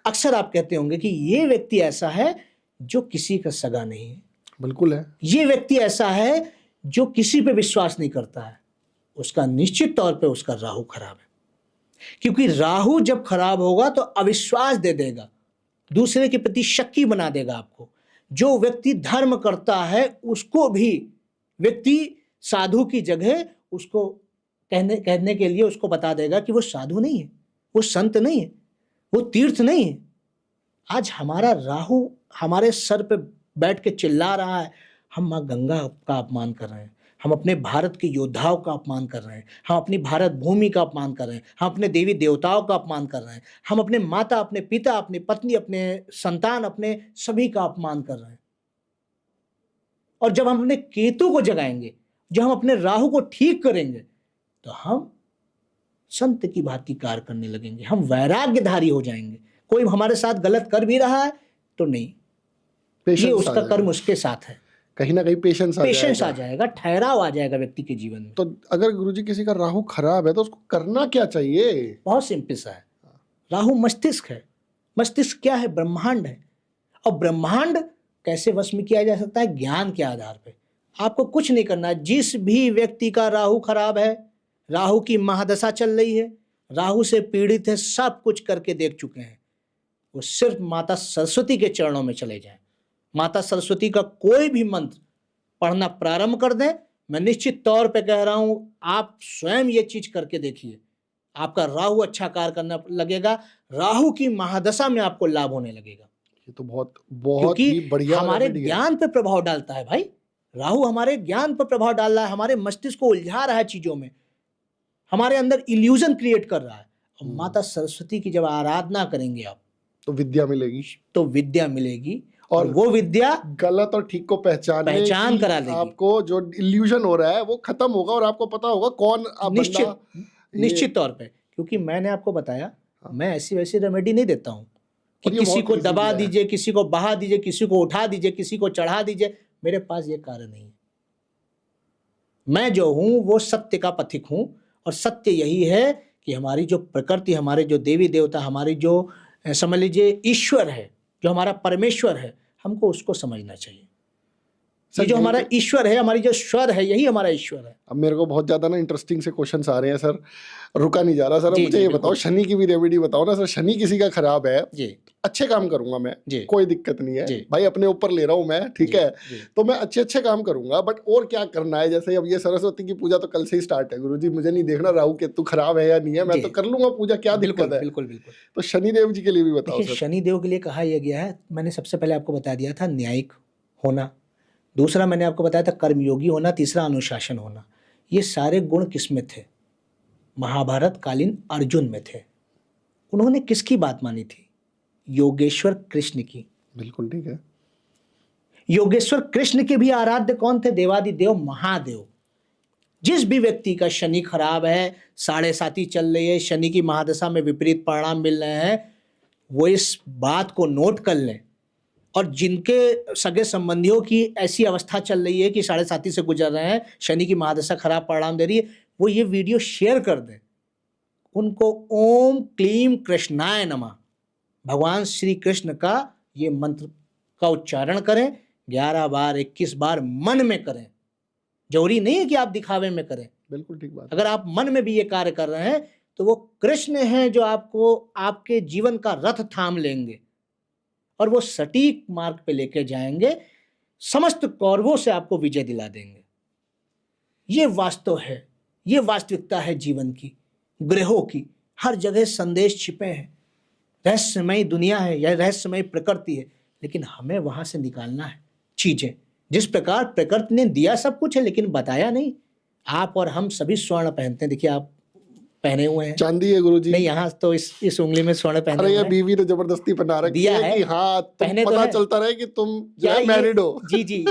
अक्सर आप कहते होंगे कि ये व्यक्ति ऐसा है जो किसी का सगा नहीं है। बिल्कुल है। ये व्यक्ति ऐसा है जो किसी पे विश्वास नहीं करता है। उसका निश्चित तौर पे उसका राहु खराब है। क्योंकि राहु जब खराब होगा तो अविश्वास दे देगा, दूसरे के प्रति शक्की बना देगा आपको। जो व्यक्ति धर्म करता है उसको भी व्यक्ति साधु की जगह उसको कहने के लिए उसको बता देगा कि वो साधु नहीं है, वो संत नहीं है, वो तीर्थ नहीं है। आज हमारा राहु हमारे सर पे बैठ के चिल्ला रहा है, हम माँ गंगा का अपमान कर रहे हैं, हम अपने भारत के योद्धाओं का अपमान कर रहे हैं, हम अपनी भारत भूमि का अपमान कर रहे हैं, हम अपने देवी देवताओं का अपमान कर रहे हैं, हम अपने माता, अपने पिता, अपनी पत्नी, अपने संतान, अपने सभी का अपमान कर रहे हैं। और जब हम अपने केतु को जगाएंगे, जब हम अपने राहु को ठीक करेंगे, तो हम संत की भांति कार्य करने लगेंगे, हम वैराग्यधारी हो जाएंगे। कोई हमारे साथ गलत कर भी रहा है तो नहीं, ये उसका कर्म उसके साथ है। कहीं ना कहीं पेशेंस आ जाएगा, ठहराव आ जाएगा व्यक्ति के जीवन में। तो अगर गुरुजी किसी का राहु खराब है तो उसको करना क्या चाहिए? बहुत सिंपल सा है। राहु मस्तिष्क है। मस्तिष्क क्या है? ब्रह्मांड है। और ब्रह्मांड कैसे वश में किया जा सकता है? ज्ञान के आधार पे। आपको कुछ नहीं करना। जिस भी व्यक्ति का राहु खराब है, राहु की महादशा चल रही है, राहु से पीड़ित है, सब कुछ करके देख चुके हैं, वो सिर्फ माता सरस्वती के चरणों में चले जाएं। माता सरस्वती का कोई भी मंत्र पढ़ना प्रारंभ कर दें। मैं निश्चित तौर पे कह रहा हूं, आप स्वयं ये चीज करके देखिए, आपका राहु अच्छा कार्य करना लगेगा। राहु की महादशा में आपको लाभ होने लगेगा। ये तो बहुत ही बढ़िया, हमारे ज्ञान पे प्रभाव डालता है भाई। राहु हमारे ज्ञान पर प्रभाव डाल रहा है, हमारे मस्तिष्क को उलझा रहा है चीजों में, हमारे अंदर इल्यूजन क्रिएट कर रहा है। और माता सरस्वती की जब आराधना करेंगे आप, तो विद्या मिलेगी। और वो विद्या गलत और ठीक को पहचान करा देगी। आपको जो इल्यूजन हो रहा है वो खत्म होगा और आपको पता होगा कौन आप निश्चित तौर पे। क्योंकि मैंने आपको बताया, मैं ऐसी वैसी रेमेडी नहीं देता हूं कि किसी को दबा दीजिए, किसी को बहा दीजिए, किसी को उठा दीजिए, किसी को चढ़ा दीजिए। मेरे पास ये कार्य नहीं है। मैं जो हूं वो सत्य का पथिक हूं। और सत्य यही है कि हमारी जो प्रकृति, हमारे जो देवी देवता, हमारी जो समझ लीजिए ईश्वर है, जो हमारा परमेश्वर है, हमको उसको समझना चाहिए। ये जो हमारा ईश्वर है, हमारी जो स्वर है, यही हमारा ईश्वर है। अब मेरे को बहुत ज्यादा ना इंटरेस्टिंग से क्वेश्चंस आ रहे हैं सर, रुका नहीं जा रहा सर। जी, मुझे जी, ये बिल्कुल। बताओ, शनि की भी रेमेडी बताओ ना सर। शनि किसी का खराब है, जी अच्छे काम करूंगा मैं, जी कोई दिक्कत नहीं है जी भाई, अपने ऊपर ले रहा हूँ मैं, ठीक जी है, जी। तो मैं अच्छे अच्छे काम करूंगा, बट और क्या करना है? जैसे अब ये सरस्वती की पूजा तो कल से ही स्टार्ट है गुरुजी, मुझे नहीं देखना राहु केतु खराब है या नहीं है, मैं जी। तो कर लूंगा पूजा, क्या बिल्कुल दिक्कत है? बिल्कुल बिल्कुल। तो शनिदेव जी के लिए भी बताओ देखिए, सर। शनिदेव के लिए कहा यह गया है, मैंने सबसे पहले आपको बता दिया था न्यायिक होना, दूसरा मैंने आपको बताया था कर्मयोगी होना, तीसरा अनुशासन होना। ये सारे गुण किस में थे? महाभारत कालीन अर्जुन में थे। उन्होंने किसकी बात मानी थी? योगेश्वर कृष्ण की। बिल्कुल ठीक है। योगेश्वर कृष्ण के भी आराध्य कौन थे? देवादिदेव महादेव। जिस भी व्यक्ति का शनि खराब है, साढ़े साती चल रही है, शनि की महादशा में विपरीत परिणाम मिल रहे हैं, वो इस बात को नोट कर लें। और जिनके सगे संबंधियों की ऐसी अवस्था चल रही है कि साढ़े साती से गुजर रहे हैं, शनि की महादशा खराब परिणाम दे रही है, वो ये वीडियो शेयर कर दें। उनको ओम क्लीम कृष्णाय नमः, भगवान श्री कृष्ण का ये मंत्र का उच्चारण करें 11 बार, 21 बार मन में करें। जरूरी नहीं है कि आप दिखावे में करें। बिल्कुल ठीक बात। अगर आप मन में भी ये कार्य कर रहे हैं तो वो कृष्ण हैं जो आपको आपके जीवन का रथ थाम लेंगे और वो सटीक मार्ग पे लेके जाएंगे, समस्त कौरवों से आपको विजय दिला देंगे। ये वास्तव है, ये वास्तविकता है जीवन की, ग्रहों की। हर जगह संदेश छिपे हैं। रहस्यमयी दुनिया है, यह रहस्यमयी प्रकृति है, लेकिन हमें वहां से निकालना है चीजें। जिस प्रकार प्रकृति ने दिया सब कुछ है, लेकिन बताया नहीं। आप और हम सभी स्वर्ण पहनते हैं, देखिए आप पहने हुए हैं। चांदी है गुरुजी। नहीं, यहाँ तो इस उंगली में स्वर्ण पहने अरे हुए ये हैं। बीवी ने जबरदस्ती पहना रखी दिया है कि हाँ तुम पहने तो पता है। चलता रहे कि तुम जो क्या है ये- मैरिड हो। जी जी,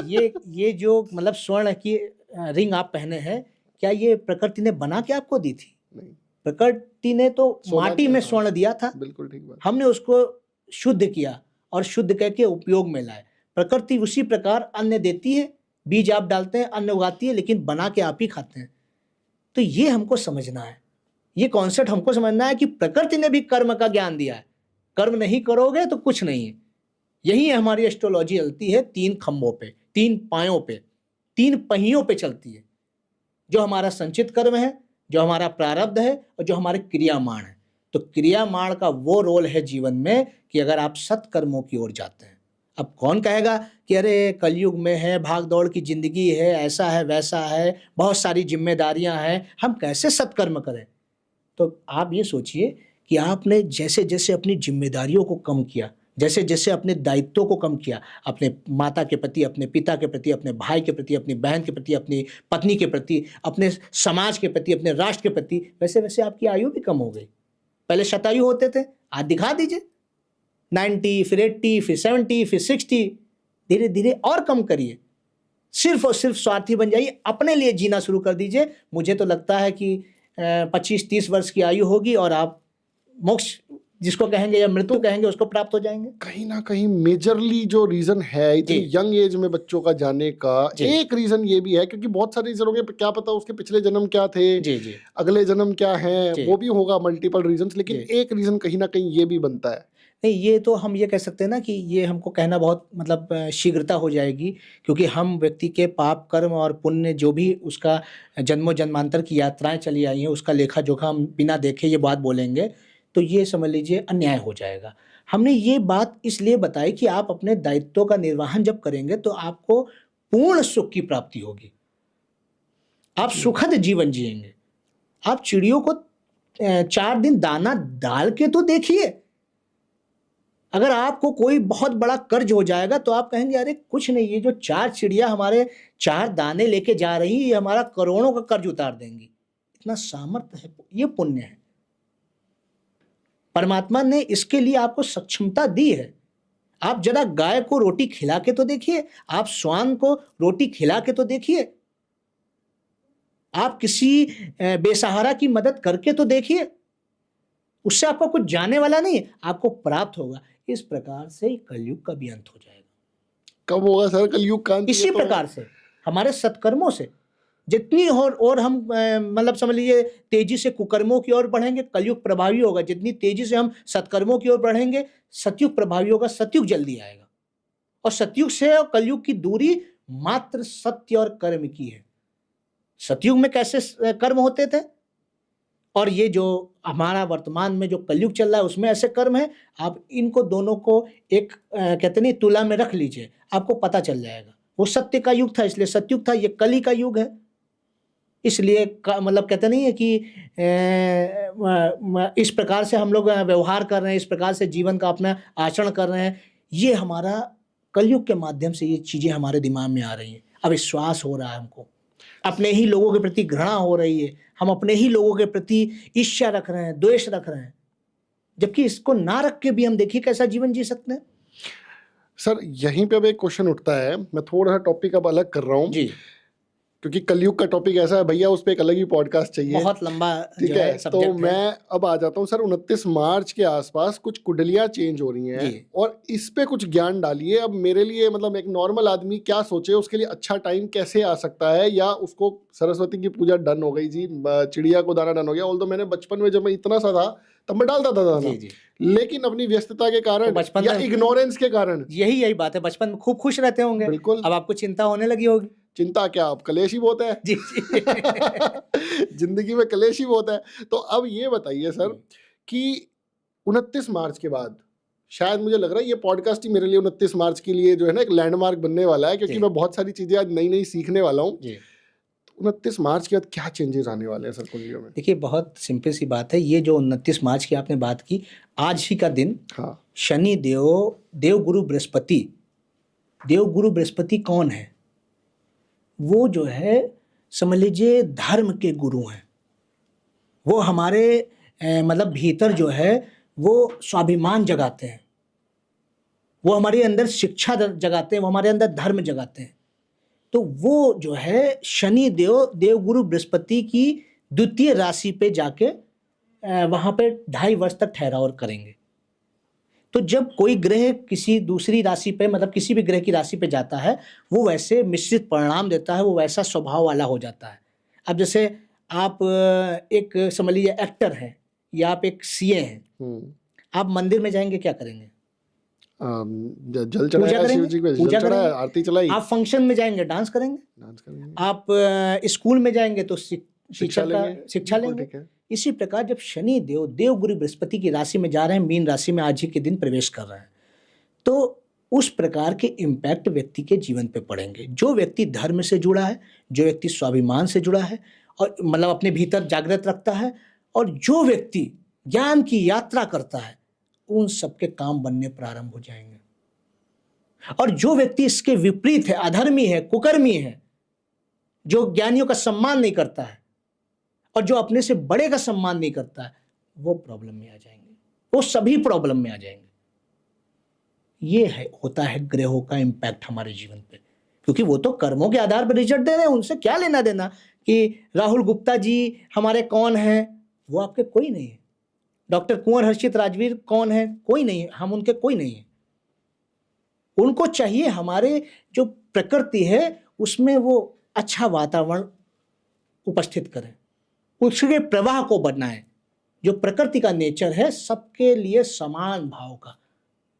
ये जो मतलब स्वर्ण की रिंग आप पहने हैं, क्या ये प्रकृति ने बना के आपको दी थी? नहीं, प्रकृति ने तो सोना माटी दिया में था। स्वर्ण दिया था, बिल्कुल ठीक बात। हमने उसको शुद्ध किया और शुद्ध करके उपयोग में लाए। प्रकृति उसी प्रकार अन्न देती है, बीज आप डालते हैं, अन्न उगाती है, लेकिन बना के आप ही खाते हैं। तो ये हमको समझना है, ये कॉन्सेप्ट हमको समझना है कि प्रकृति ने भी कर्म का ज्ञान दिया है। कर्म नहीं करोगे तो कुछ नहीं है। यही हमारी एस्ट्रोलॉजी चलती है, 3 खंभों पे, 3 पायों पे, 3 पहियों पे चलती है। जो हमारा संचित कर्म है, जो हमारा प्रारब्ध है और जो हमारे क्रियामाण है। तो क्रियामाण का वो रोल है जीवन में कि अगर आप सत्कर्मों की ओर जाते हैं। अब कौन कहेगा कि अरे कलयुग में है, भाग दौड़ की जिंदगी है, ऐसा है वैसा है, बहुत सारी जिम्मेदारियां हैं, हम कैसे सत्कर्म करें? तो आप ये सोचिए कि आपने जैसे जैसे अपनी जिम्मेदारियों को कम किया, जैसे जैसे अपने दायित्वों को कम किया, अपने माता के प्रति, अपने पिता के प्रति, अपने भाई के प्रति, अपनी बहन के प्रति, अपनी पत्नी के प्रति, अपने समाज के प्रति, अपने राष्ट्र के प्रति, वैसे वैसे आपकी आयु भी कम हो गई। पहले शतायु होते थे, आज दिखा दीजिए 90, फिर 80, फिर 70, फिर 60, धीरे धीरे और कम करिए। सिर्फ और सिर्फ स्वार्थी बन जाइए, अपने लिए जीना शुरू कर दीजिए। मुझे तो लगता है कि 25-30 वर्ष की आयु होगी और आप मोक्ष जिसको कहेंगे या मृत्यु कहेंगे उसको प्राप्त हो जाएंगे। कहीं ना कहीं मेजरली जो रीजन है इतनी जी। यंग एज में बच्चों का जाने का, जी। एक रीजन ये भी है क्योंकि बहुत सारे रीजन होंगे, क्या पता उसके पिछले जन्म क्या थे, जी जी अगले जन्म क्या है, जी। वो भी होगा, मल्टीपल रीजंस, लेकिन जी। एक रीजन कहीं ना कहीं ये भी बनता है। नहीं, ये तो हम ये कह सकते हैं ना कि ये हमको कहना बहुत मतलब शीघ्रता हो जाएगी, क्योंकि हम व्यक्ति के पाप कर्म और पुण्य जो भी उसका जन्मों जन्मांतर की यात्राएं चली आई हैं, उसका लेखा जोखा हम बिना देखे ये बात बोलेंगे तो ये समझ लीजिए अन्याय हो जाएगा। हमने ये बात इसलिए बताई कि आप अपने दायित्वों का निर्वहन जब करेंगे तो आपको पूर्ण सुख की प्राप्ति होगी, आप सुखद जीवन जिएंगे। आप चिड़ियों को 4 दिन दाना डाल के तो देखिए। अगर आपको कोई बहुत बड़ा कर्ज हो जाएगा तो आप कहेंगे अरे कुछ नहीं, ये जो 4 चिड़िया हमारे 4 दाने लेके जा रही है, ये हमारा करोड़ों का कर्ज उतार देंगी। इतना सामर्थ्य है, ये पुण्य है। परमात्मा ने इसके लिए आपको सक्षमता दी है। आप जरा गाय को रोटी खिला के तो देखिए, आप श्वान को रोटी खिला के तो देखिए, आप किसी बेसहारा की मदद करके तो देखिए। उससे आपको कुछ जाने वाला नहीं है, आपको प्राप्त होगा। इस प्रकार से कलयुग का भी अंत हो जाएगा। कब होगा सर कलयुग का अंत? इसी प्रकार से हमारे सत्कर्मों से जितनी और हम मतलब समझ लीजिए तेजी से कुकर्मों की ओर बढ़ेंगे, कलयुग प्रभावी होगा। जितनी तेजी से हम सत्कर्मों की ओर बढ़ेंगे, सतयुग प्रभावी होगा, सतयुग जल्दी आएगा। और सतयुग से और कलयुग की दूरी मात्र सत्य और कर्म की है। सतयुग में कैसे कर्म होते थे और ये जो हमारा वर्तमान में जो कलयुग चल रहा है उसमें ऐसे कर्म है। आप इनको दोनों को एक कहते नहीं तुला में रख लीजिए, आपको पता चल जाएगा। वो सत्य का युग था इसलिए सतयुग था, ये कली का युग है इसलिए मतलब कहते नहीं है कि इस प्रकार से हम लोग व्यवहार कर रहे हैं, इस प्रकार से जीवन का अपना आचरण कर रहे हैं। ये हमारा कलयुग के माध्यम से ये चीज़ें हमारे दिमाग में आ रही हैं। अविश्वास हो रहा है, हमको अपने ही लोगों के प्रति घृणा हो रही है, हम अपने ही लोगों के प्रति ईर्ष्या रख रहे हैं, द्वेष रख रहे हैं, जबकि इसको ना रख के भी हम देखिए कैसा जीवन जी सकते हैं। सर यहीं पे अब एक क्वेश्चन उठता है, मैं थोड़ा सा टॉपिक अब अलग कर रहा हूँ जी, क्योंकि कलयुग का टॉपिक ऐसा है भैया, उस पर एक अलग ही पॉडकास्ट चाहिए, बहुत लंबा ठीक जो है। तो सब्जेक्ट है। मैं अब आ जाता हूँ सर, 29 मार्च के आसपास कुछ कुंडलियाँ चेंज हो रही हैं जी। और इस पे कुछ ज्ञान डालिए। अब मेरे लिए मतलब एक नॉर्मल आदमी क्या सोचे, उसके लिए अच्छा टाइम कैसे आ सकता है, या उसको सरस्वती की पूजा डन हो गई जी, चिड़िया को दाना डन हो गया। ऑल्दो मैंने बचपन में जब मैं इतना सा था तब मैं डालता था दाना, जी जी, लेकिन अपनी व्यस्तता के कारण तो बचपन या में इग्नोरेंस के कारण, यही बात है, बचपन में खूब खुश रहते होंगे, बिल्कुल। अब आपको चिंता होने लगी होगी। चिंता क्या, अब कलेश ही बहुत है जी जी जिंदगी में कलेश ही बहुत है। तो अब ये बताइए सर कि 29 मार्च के बाद, शायद मुझे लग रहा है ये पॉडकास्ट ही मेरे लिए 29 मार्च के लिए जो है ना एक लैंडमार्क बनने वाला है, क्योंकि जी। मैं बहुत सारी चीजें आज नई नई सीखने वाला हूँ। जी, 29 मार्च के बाद क्या चेंजेस आने वाले हैं सर कुंडलियों में? देखिए बहुत सिंपल सी बात है। ये जो 29 मार्च की आपने बात की, आज ही का दिन हाँ, शनि देवगुरु बृहस्पति, देवगुरु बृहस्पति कौन है? वो जो है समझ लीजिए धर्म के गुरु हैं। वो हमारे मतलब भीतर जो है वो स्वाभिमान जगाते हैं, वो हमारे अंदर शिक्षा जगाते हैं, वो हमारे अंदर धर्म जगाते हैं। तो वो जो है शनि देवगुरु बृहस्पति की द्वितीय राशि पे जाके वहाँ पे 2.5 वर्ष तक ठहराव करेंगे। तो जब कोई ग्रह किसी दूसरी राशि पे मतलब किसी भी ग्रह की राशि पे जाता है, वो वैसे मिश्रित परिणाम देता है, वो वैसा स्वभाव वाला हो जाता है। अब जैसे आप एक समझ लीजिए एक्टर हैं या आप एक सीए हैं, आप मंदिर में जाएंगे क्या करेंगे? जल चढ़ाया शिव जी पे, जल चढ़ाया, आरती चलाई। आप फंक्शन में जाएंगे डांस करेंगे, डांस करेंगे। आप स्कूल में जाएंगे तो शिक्षा बिल्कुल, लेंगे। ठीक है। इसी प्रकार जब शनि देवगुरु बृहस्पति की राशि में जा रहे हैं, मीन राशि में आज ही के दिन प्रवेश कर रहे हैं, तो उस प्रकार के इम्पैक्ट व्यक्ति के जीवन पे पड़ेंगे। जो व्यक्ति धर्म से जुड़ा है, जो व्यक्ति स्वाभिमान से जुड़ा है और मतलब अपने भीतर जागृत रखता है, और जो व्यक्ति ज्ञान की यात्रा करता है, उन सबके काम बनने प्रारंभ हो जाएंगे। और जो व्यक्ति इसके विपरीत है, अधर्मी है, कुकर्मी है, जो ज्ञानियों का सम्मान नहीं करता है और जो अपने से बड़े का सम्मान नहीं करता है, वो प्रॉब्लम में आ जाएंगे, वो सभी प्रॉब्लम में आ जाएंगे। ये है होता है ग्रहों का इम्पैक्ट हमारे जीवन पे, क्योंकि वो तो कर्मों के आधार पर रिजल्ट दे रहे हैं, उनसे क्या लेना देना कि राहुल गुप्ता जी हमारे कौन है, वो आपके कोई नहीं है। डॉक्टर कुंवर हर्षित राजवीर कौन है? कोई नहीं है, हम उनके कोई नहीं है। उनको चाहिए हमारे जो प्रकृति है उसमें वो अच्छा वातावरण उपस्थित करें, उसके प्रवाह को बनाएं। जो प्रकृति का नेचर है सबके लिए समान भाव का,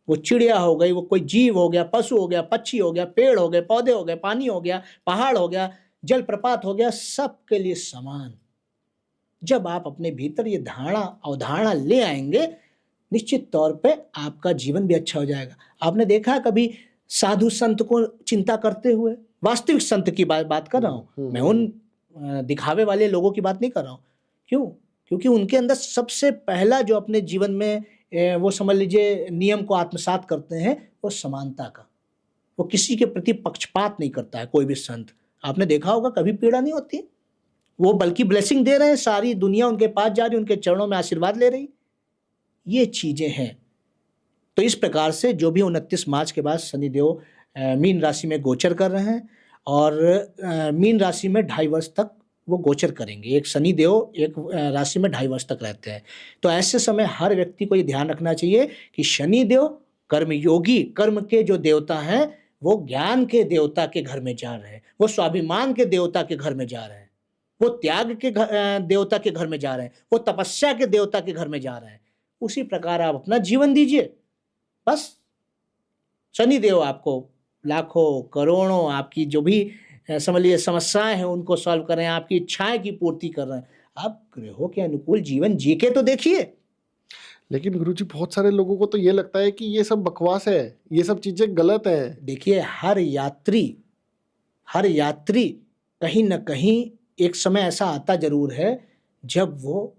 वो चिड़िया हो गई, वो कोई जीव हो गया, पशु हो गया, पक्षी हो गया, पेड़ हो गए, पौधे हो गए, पानी हो गया, पहाड़ हो गया, जलप्रपात हो गया, सबके लिए समान। जब आप अपने भीतर ये अवधारणा ले आएंगे, निश्चित तौर पे आपका जीवन भी अच्छा हो जाएगा। आपने देखा है कभी साधु संत को चिंता करते हुए? वास्तविक संत की बात कर रहा हूँ मैं, उन दिखावे वाले लोगों की बात नहीं कर रहा हूँ। क्यों? क्योंकि उनके अंदर सबसे पहला जो अपने जीवन में वो समझ लीजिए नियम को आत्मसात करते हैं, वो समानता का। वो किसी के प्रति पक्षपात नहीं करता है कोई भी संत। आपने देखा होगा कभी पीड़ा नहीं होती, वो बल्कि ब्लेसिंग दे रहे हैं, सारी दुनिया उनके पास जा रही, उनके चरणों में आशीर्वाद ले रही। ये चीजें हैं। तो इस प्रकार से जो भी 29 मार्च के बाद शनिदेव मीन राशि में गोचर कर रहे हैं और मीन राशि में 2.5 वर्ष तक वो गोचर करेंगे। एक शनिदेव एक राशि में 2.5 वर्ष तक रहते हैं। तो ऐसे समय हर व्यक्ति को ये ध्यान रखना चाहिए कि शनिदेव कर्मयोगी, कर्म के जो देवता हैं, वो ज्ञान के देवता के घर में जा रहे हैं, वो स्वाभिमान के देवता के घर में जा रहे हैं, वो त्याग के देवता के घर में जा रहे हैं, वो तपस्या के देवता के घर में जा रहे हैं। उसी प्रकार आप अपना जीवन दीजिए, बस शनिदेव आपको लाखों करोड़ों आपकी जो भी समझ लीजिए समस्याएं हैं उनको सॉल्व कर रहे हैं, आपकी इच्छाएं की पूर्ति कर रहे हैं। आप ग्रहों के अनुकूल जीवन जी के तो देखिए। लेकिन गुरुजी बहुत सारे लोगों को तो ये लगता है कि ये सब बकवास है, ये सब चीजें गलत हैं। देखिए हर यात्री कहीं न कहीं एक समय ऐसा आता जरूर है जब वो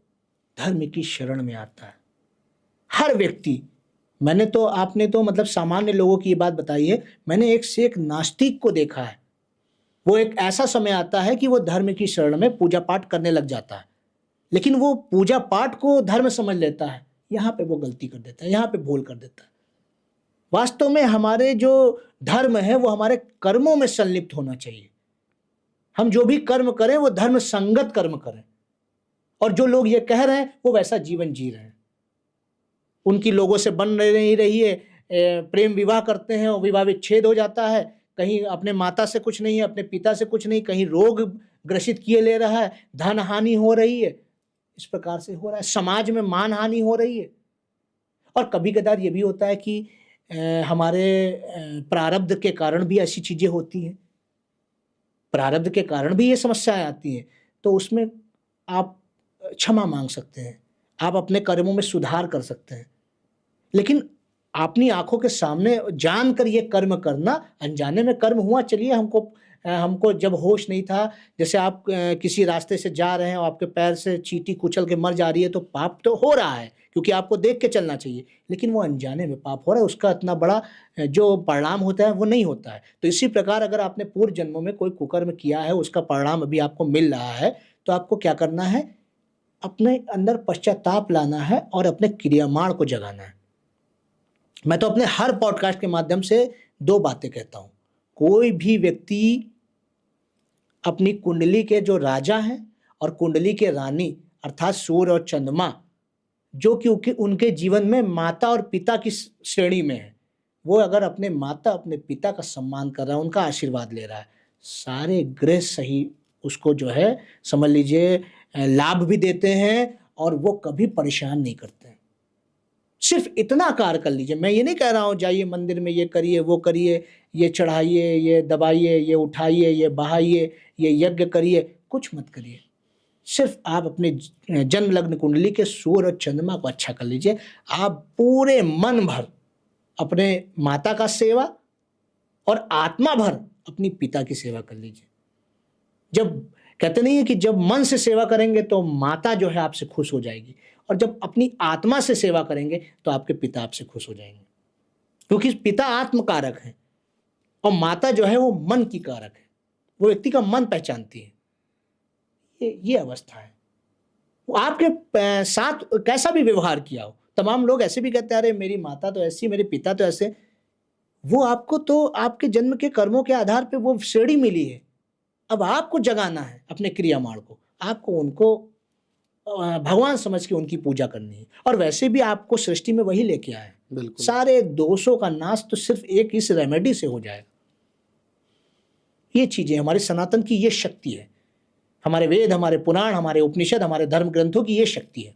धर्म की शरण में आता है। हर व्यक्ति, आपने तो मतलब सामान्य लोगों की ये बात बताई है, मैंने एक से एक नास्तिक को देखा है। वो एक ऐसा समय आता है कि वो धर्म की शरण में पूजा पाठ करने लग जाता है, लेकिन वो पूजा पाठ को धर्म समझ लेता है, यहाँ पे वो गलती कर देता है, यहाँ पे भूल कर देता है। वास्तव में हमारे जो धर्म है वो हमारे कर्मों में संलिप्त होना चाहिए। हम जो भी कर्म करें वो धर्म संगत कर्म करें, और जो लोग ये कह रहे हैं वो वैसा जीवन जी रहे हैं। उनकी लोगों से बन नहीं रही है, प्रेम विवाह करते हैं और विवाह विच्छेद हो जाता है, कहीं अपने माता से कुछ नहीं है, अपने पिता से कुछ नहीं, कहीं रोग ग्रसित किए ले रहा है, धन हानि हो रही है, इस प्रकार से हो रहा है, समाज में मान हानि हो रही है। और कभी कदार ये भी होता है कि हमारे प्रारब्ध के कारण भी ऐसी चीजें होती हैं, प्रारब्ध के कारण भी ये समस्याएं आती हैं, तो उसमें आप क्षमा मांग सकते हैं, आप अपने कर्मों में सुधार कर सकते हैं। लेकिन अपनी आंखों के सामने जानकर ये कर्म करना, अनजाने में कर्म हुआ, चलिए हमको जब होश नहीं था, जैसे आप किसी रास्ते से जा रहे हैं और आपके पैर से चींटी कुचल के मर जा रही है, तो पाप तो हो रहा है क्योंकि आपको देख के चलना चाहिए, लेकिन वो अनजाने में पाप हो रहा है, उसका इतना बड़ा जो परिणाम होता है वो नहीं होता है। तो इसी प्रकार अगर आपने पूर्व जन्मों में कोई कुकर्म किया है, उसका परिणाम अभी आपको मिल रहा है, तो आपको क्या करना है, अपने अंदर पश्चाताप लाना है और अपने क्रियामाण को जगाना है। मैं तो अपने हर पॉडकास्ट के माध्यम से 2 बातें कहता हूं। कोई भी व्यक्ति अपनी कुंडली के जो राजा हैं और कुंडली के रानी अर्थात सूर्य और चंद्रमा, जो कि उनके जीवन में माता और पिता की श्रेणी में है, वो अगर अपने माता अपने पिता का सम्मान कर रहा है, उनका आशीर्वाद ले रहा है, सारे ग्रह सही उसको जो है समझ लीजिए लाभ भी देते हैं और वो कभी परेशान नहीं करते हैं। सिर्फ इतना कार्य कर लीजिए। मैं ये नहीं कह रहा हूँ जाइए मंदिर में ये करिए वो करिए, ये चढ़ाइए, ये दबाइए, ये उठाइए, ये बहाइए, ये यज्ञ करिए, कुछ मत करिए। सिर्फ आप अपने जन्म लग्न कुंडली के सूर्य और चंद्रमा को अच्छा कर लीजिए। आप पूरे मन भर अपने माता का सेवा और आत्मा भर अपनी पिता की सेवा कर लीजिए। जब कहते नहीं है कि जब मन से सेवा करेंगे तो माता जो है आपसे खुश हो जाएगी, और जब अपनी आत्मा से सेवा करेंगे तो आपके पिता आपसे खुश हो जाएंगे, क्योंकि पिता आत्म कारक है और माता जो है वो मन की कारक है, वो व्यक्ति का मन पहचानती है। ये अवस्था है। वो आपके साथ कैसा भी व्यवहार किया हो, तमाम लोग ऐसे भी कहते हैं अरे मेरी माता तो ऐसी, मेरे पिता तो ऐसे, वो आपको तो आपके जन्म के कर्मों के आधार पे वो श्रेणी मिली है। अब आपको जगाना है अपने क्रियामाण को, आपको उनको भगवान समझ के उनकी पूजा करनी है। और वैसे भी आपको सृष्टि में वही लेके आए, सारे दोषों का नाश तो सिर्फ एक इस रेमेडी से हो जाएगा। ये चीजें हमारी सनातन की ये शक्ति है, हमारे वेद, हमारे पुराण, हमारे उपनिषद, हमारे धर्म ग्रंथों की ये शक्ति है।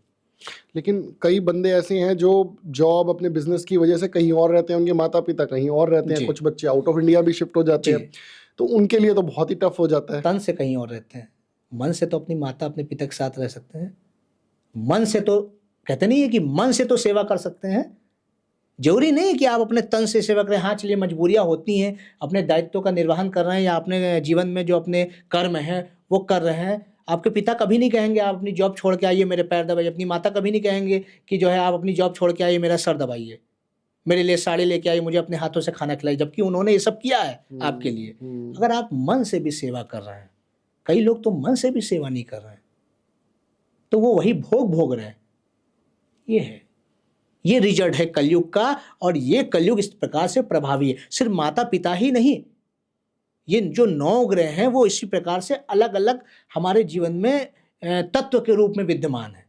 लेकिन कई बंदे ऐसे हैं जो जॉब अपने बिजनेस की वजह से कहीं और रहते हैं, उनके माता पिता कहीं और रहते हैं, कुछ बच्चे आउट ऑफ इंडिया भी शिफ्ट हो जाते हैं, तो उनके लिए तो बहुत ही टफ हो जाता है। तन से कहीं और रहते हैं, मन से तो अपनी माता अपने पिता के साथ रह सकते हैं। मन से तो कहते नहीं है कि मन से तो सेवा कर सकते हैं, जरूरी नहीं है कि आप अपने तन से सेवा करें। हाँ चलिए मजबूरियां होती हैं, अपने दायित्व का निर्वहन कर रहे हैं या अपने जीवन में जो अपने कर्म हैं वो कर रहे हैं। आपके पिता कभी नहीं कहेंगे आप अपनी जॉब छोड़ के आइए मेरे पैर दबाइए, अपनी माता कभी नहीं कहेंगे कि जो है आप अपनी जॉब छोड़ के आइए मेरा सर दबाइए, मेरे लिए साड़ी लेके आइए, मुझे अपने हाथों से खाना खिलाइए, जबकि उन्होंने ये सब किया है आपके लिए। अगर आप मन से भी सेवा कर रहे हैं, कई लोग तो मन से भी सेवा नहीं कर रहे हैं, तो वो वही भोग रहे हैं। ये है, ये रिजल्ट है कलयुग का, और ये कलयुग इस प्रकार से प्रभावी है। सिर्फ माता पिता ही नहीं, ये जो 9 ग्रह हैं वो इसी प्रकार से अलग अलग हमारे जीवन में तत्व के रूप में विद्यमान है।